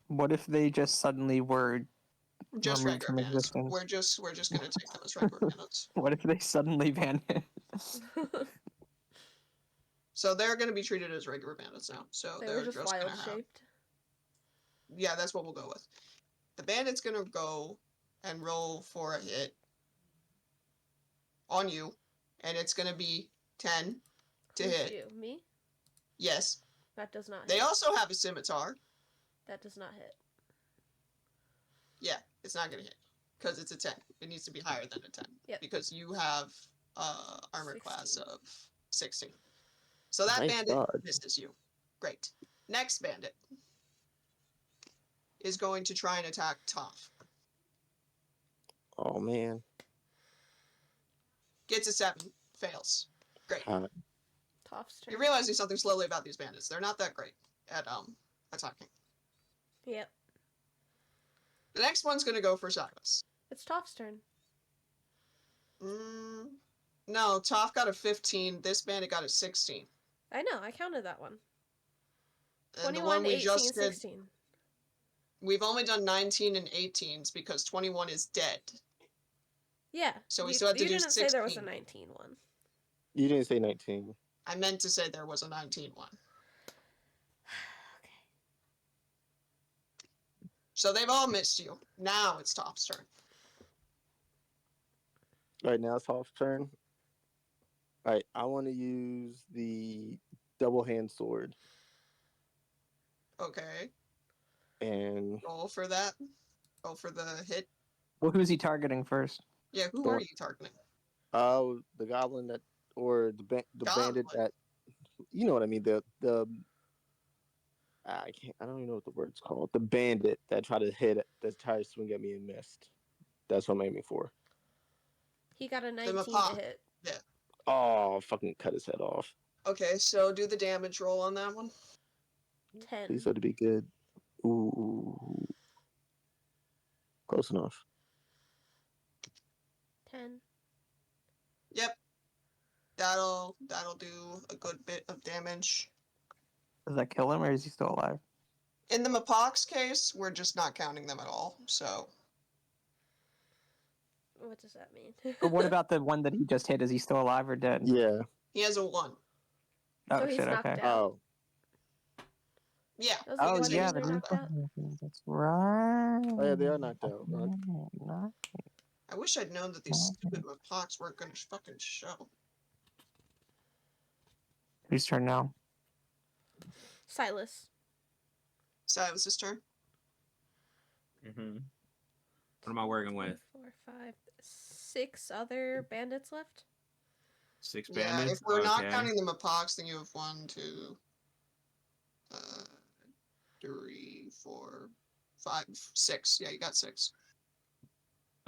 What if they just suddenly were Just removed regular from bandits. existence? We're just gonna take them as regular bandits. What if they suddenly vanished? So they're gonna be treated as regular bandits now. So They they're were just gonna wild have. shaped. Yeah, that's what we'll go with. The bandit's gonna go and roll for a hit on you, and it's gonna be 10 to Who's hit. you? Me? Yes. That does not hit. They also have a scimitar. That does not hit. Yeah, it's not gonna hit because it's a 10. It needs to be higher than a 10. Yep. Because you have armor 16. class of 16. So that Nice bandit dodge. misses you. Great. Next bandit is going to try and attack Toph. Oh man. Gets a 7. Fails. Great. Hot. Toph's turn. You're realizing something slowly about these bandits. They're not that great at attacking. Yep. The next one's gonna go for Silas. It's Toph's turn. No, Toph got a 15. This bandit got a 16. I know, I counted that one. And the 21, one we 18, just did, 16. we've only done 19 and 18s because 21 is dead. Yeah. So we you, still have to you do didn't say there was a 16. 19 one. You didn't say 19. I meant to say there was a 19 one. Okay. So they've all missed you. Now it's Toph's turn. Right now it's Hoff's turn. Alright, I want to use the double hand sword Okay. and Roll for that. Roll for the hit. Well, who's he targeting first? Yeah, who Don't- are you targeting? the goblin that or the bandit Goblin. that you know what I mean, the I don't even know what the word's called. The bandit that tried to swing at me and missed. That's what I'm aiming for. He got a 19 Mapop. to hit. Oh, fucking cut his head off. Okay, so do the damage roll on that one. 10. Please let it be good. Ooh. Close enough. 10. Yep, that'll do a good bit of damage. Does that kill him, or is he still alive? In the Mapox case, we're just not counting them at all. So What does that mean? But what about the one that he just hit? Is he still alive or dead? Yeah. he has a 1. Oh So he's shit. knocked Okay. out. Oh. Yeah. Those Oh are the ones yeah, that the are knocked out. That's right. Oh yeah, they are knocked out. I wish I'd known that these stupid Mapox weren't going to fucking show. Whose turn now? Silas. Silas's turn. Mm-hmm. What am I working with? 4, 5, 6 other bandits left. 6 Yeah, bandits? if we're not Okay. counting the Mapox, then you have 1, 2, 3, 4, 5, 6. Yeah, you got 6.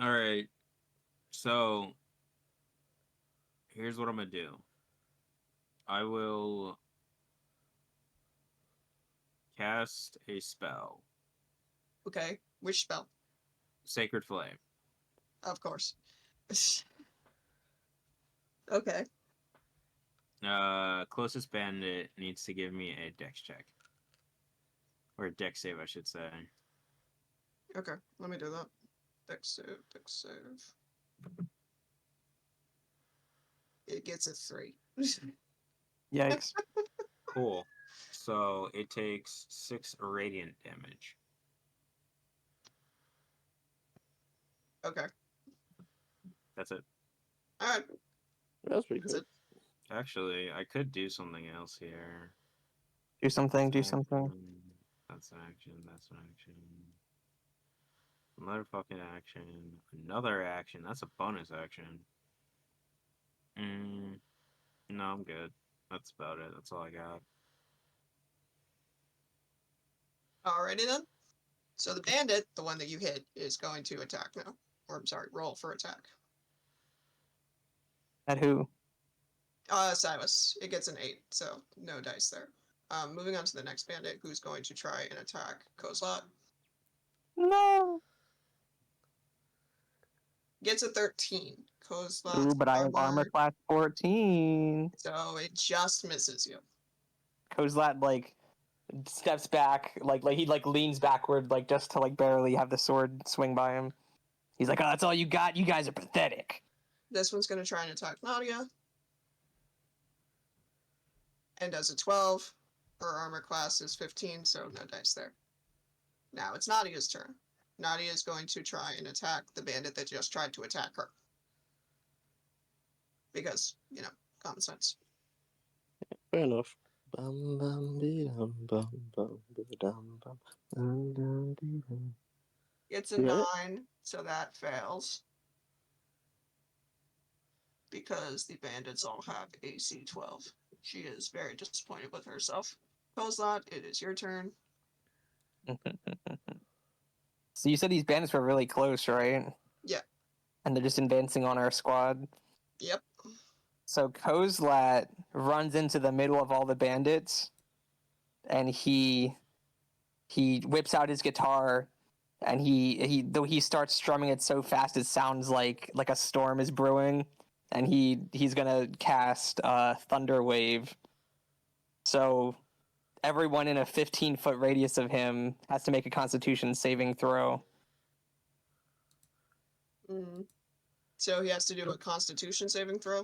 Alright. So, here's what I'm gonna do. I will cast a spell. Okay, which spell? Sacred Flame. Of course. Okay. Closest bandit needs to give me a dex check. Or a dex save, I should say. Okay, let me do that. Dex save, dex save. It gets a 3. Yikes. Cool. So, it takes 6 radiant damage. Okay. That's it. Alright. That's pretty That's good. it. Actually, I could do something else here. Do something. Do something. That's an action. That's an action. Another fucking action. Another action. That's a bonus action. No, I'm good. That's about it. That's all I got. Alrighty then. So the bandit, the one that you hit, is going to attack now. Or, I'm sorry, roll for attack. At who? Silas. It gets an 8, so no dice there. Moving on to the next bandit, who's going to try and attack Kozlot. No. Gets a 13. Kozlot's Ooh, but I have armor class 14. so it just misses you. Kozlat like steps back, like he like leans backward, like just to like barely have the sword swing by him. He's like, "Oh, that's all you got. You guys are pathetic." This one's going to try and attack Nadia. And does a 12. Her armor class is 15, so no dice there. Now it's Nadia's turn. Nadia is going to try and attack the bandit that just tried to attack her. Because, common sense. Fair enough. Bum, bum, dee, dum, bum, bum, dee, dum, bum, dum, dum, dee, dum. It's a 9, so that fails. Because the bandits all have AC 12. She is very disappointed with herself. Kozlot, it is your turn. So you said these bandits were really close, right? Yeah. And they're just advancing on our squad. Yep. So Kozlat runs into the middle of all the bandits, and he whips out his guitar, and he starts strumming it so fast it sounds like a storm is brewing, and he's gonna cast Thunder Wave. So everyone in a 15-foot radius of him has to make a Constitution saving throw. So he has to do a Constitution saving throw?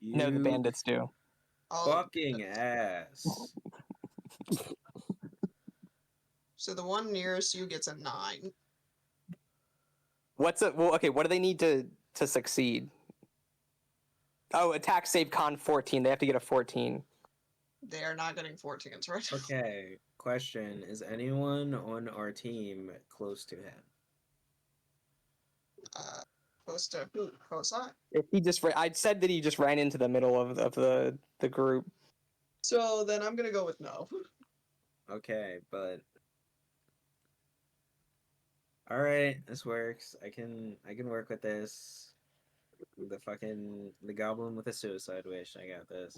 No, the bandits do. Fucking ass. So the one nearest you gets a 9. What do they need to succeed? Oh, attack save con 14. They have to get a 14. They are not getting 14s, right? Okay, question. Is anyone on our team close to him? Close to who? Kozlot? If he just I'd said that he just ran into the middle of the group. So then I'm gonna go with no. Okay, but all right, this works. I can work with this. The goblin with a suicide wish. I got this.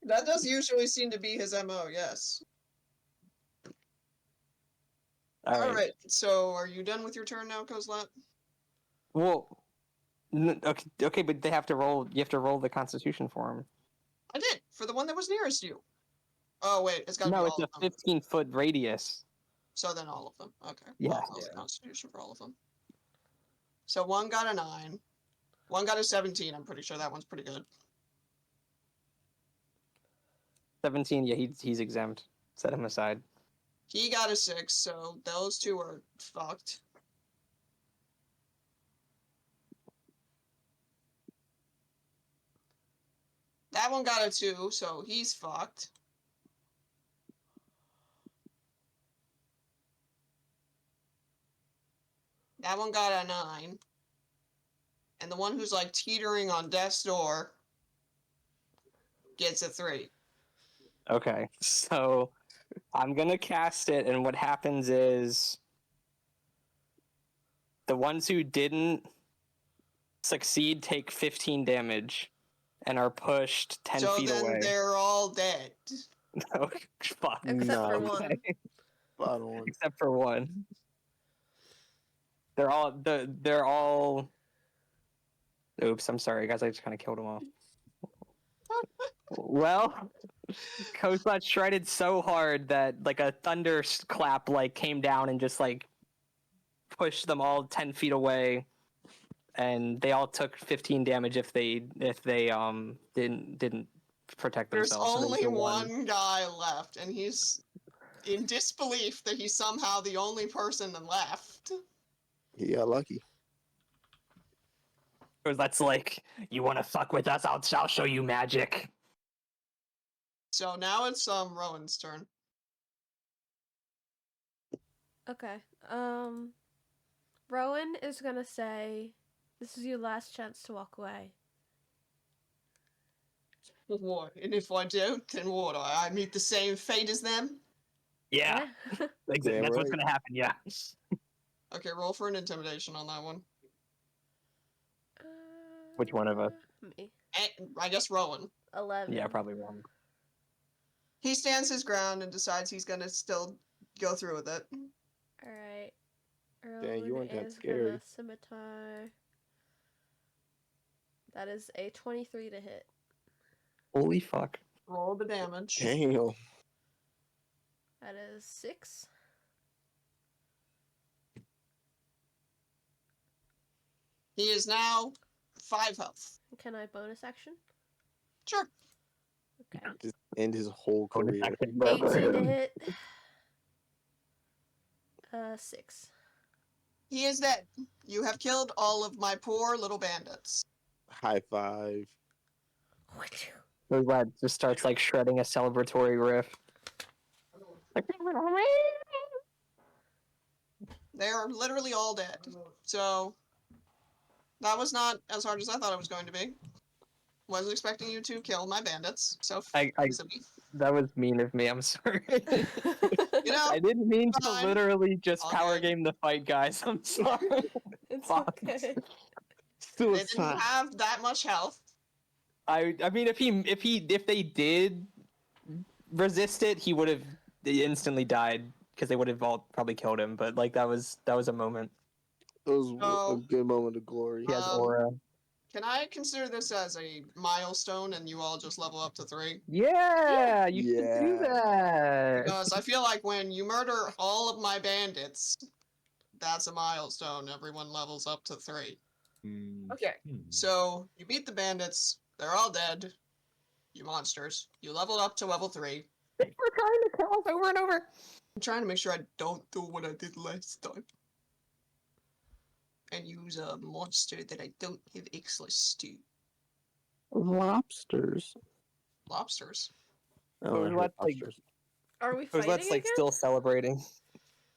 That does usually seem to be his MO, yes. All right. So are you done with your turn now, Kozlat? Well, okay, but they have to roll. You have to roll the Constitution for him. I did, for the one that was nearest you. Oh, wait, it's gotta be No, all it's a of them. 15-foot radius. So then all of them. Okay. Yeah. I'll roll the Yeah. Constitution for all of them. So one got a 9. One got a 17. I'm pretty sure that one's pretty good. 17. Yeah, he's exempt. Set him aside. He got a 6, so those two are fucked. That one got a 2, so he's fucked. That one got a 9. And the one who's like teetering on death's door gets a 3. Okay, so I'm gonna cast it, and what happens is the ones who didn't succeed take 15 damage and are pushed 10 So feet then away. they're all dead. Oh, fuck. Except for No. one. Spot on. Except for one. They're all. Oops, I'm sorry, guys. I just kind of killed them all. Well, Kozlat shredded so hard that like a thunderclap like came down and just like pushed them all 10 feet away, and they all took 15 damage if they didn't protect There's themselves. So only the one guy left, and he's in disbelief that he's somehow the only person left. He got lucky. Kozlat's like, you want to fuck with us? I'll show you magic. So now it's Rowan's turn. Okay. Rowan is gonna say, "This is your last chance to walk away." What? And if I don't, then what? I meet the same fate as them? Yeah, that's Damn what's right. gonna happen. Yeah. Okay, roll for an intimidation on that one. Which one of us? Me. And I guess Rowan. 11. Yeah, probably wrong. He stands his ground and decides he's gonna still go through with it. All right. Dang, you Rowan weren't that is scary. gonna scimitar. That is a 23 to hit. Holy fuck. Roll the damage. Damn. That is 6. He is now 5 health. Can I bonus action? Sure. Okay. Just end his whole career. 18 to hit. 6. He is dead. You have killed all of my poor little bandits. High five. Kozlat just starts like shredding a celebratory riff. They are literally all dead. So that was not as hard as I thought it was going to be. Wasn't expecting you to kill my bandits. So That was mean of me. I'm sorry. you know, I didn't mean to fine. literally just All power good. game the fight, guys. I'm sorry. It's Fuck. okay. they Suicide. didn't have that much health. I mean, if they did resist it, he would have instantly died because they would have all probably killed him. But like that was a moment. It was Oh. a good moment of glory. He has Um, aura. Can I consider this as a milestone and you all just level up to 3? Yeah, you should do Yeah. that. Because I feel like when you murder all of my bandits, that's a milestone. Everyone levels up to 3. Okay. So you beat the bandits. They're all dead. You monsters. You level up to level 3. We're trying to kill us over and over. I'm trying to make sure I don't do what I did last time. And use a monster that I don't have access to. Lobsters. Lobsters. Oh, I heard What, like- lobsters. Are we Because fighting that's like again? still celebrating.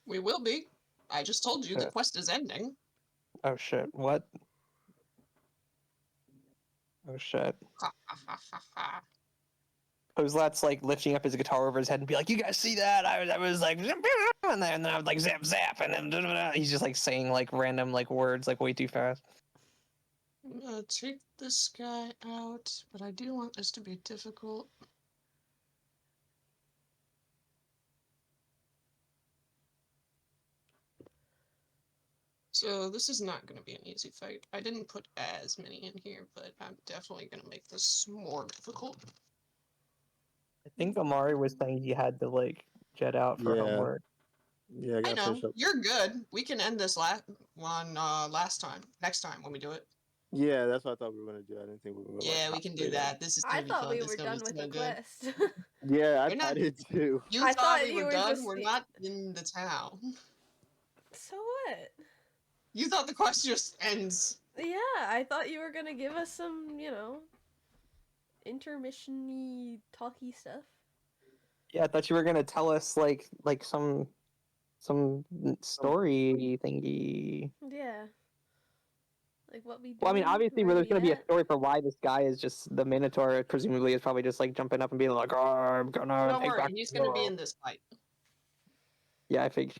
We will be. I just told you the Yeah. quest is ending. Oh shit! What? Oh shit! Ha ha ha ha ha. Kozlat's like lifting up his guitar over his head and be like, "You guys see that? I was like," and then I would like zap zap, and then he's just like saying like random like words like way too fast. I'm gonna take this guy out, but I do want this to be difficult. So this is not going to be an easy fight. I didn't put as many in here, but I'm definitely going to make this more difficult. I think Amari was saying he had to like jet out for Yeah. homework. Yeah, I I gotta know, finish up. you're good. We can end this next time when we do it. Yeah, that's what I thought we were gonna do. I didn't think we were gonna. Yeah, we can do that. This is I gonna be thought fun. we This were is gonna done be with so the good. quest. Yeah, We're I not- did too. You I thought thought we you were were done? just We're the- not in the town. So what? You thought the quest just ends. Yeah, I thought you were gonna give us some, intermission-y, talky stuff. Yeah, I thought you were gonna tell us like some story thingy. Yeah. Like what we do. Well, I mean, obviously, there's going to be a story for why this guy is just the Minotaur. Presumably, is probably just like jumping up and being like, "Oh, I'm gonna Don't take worry, back." he's the gonna be world." in this fight. Yeah, I figured.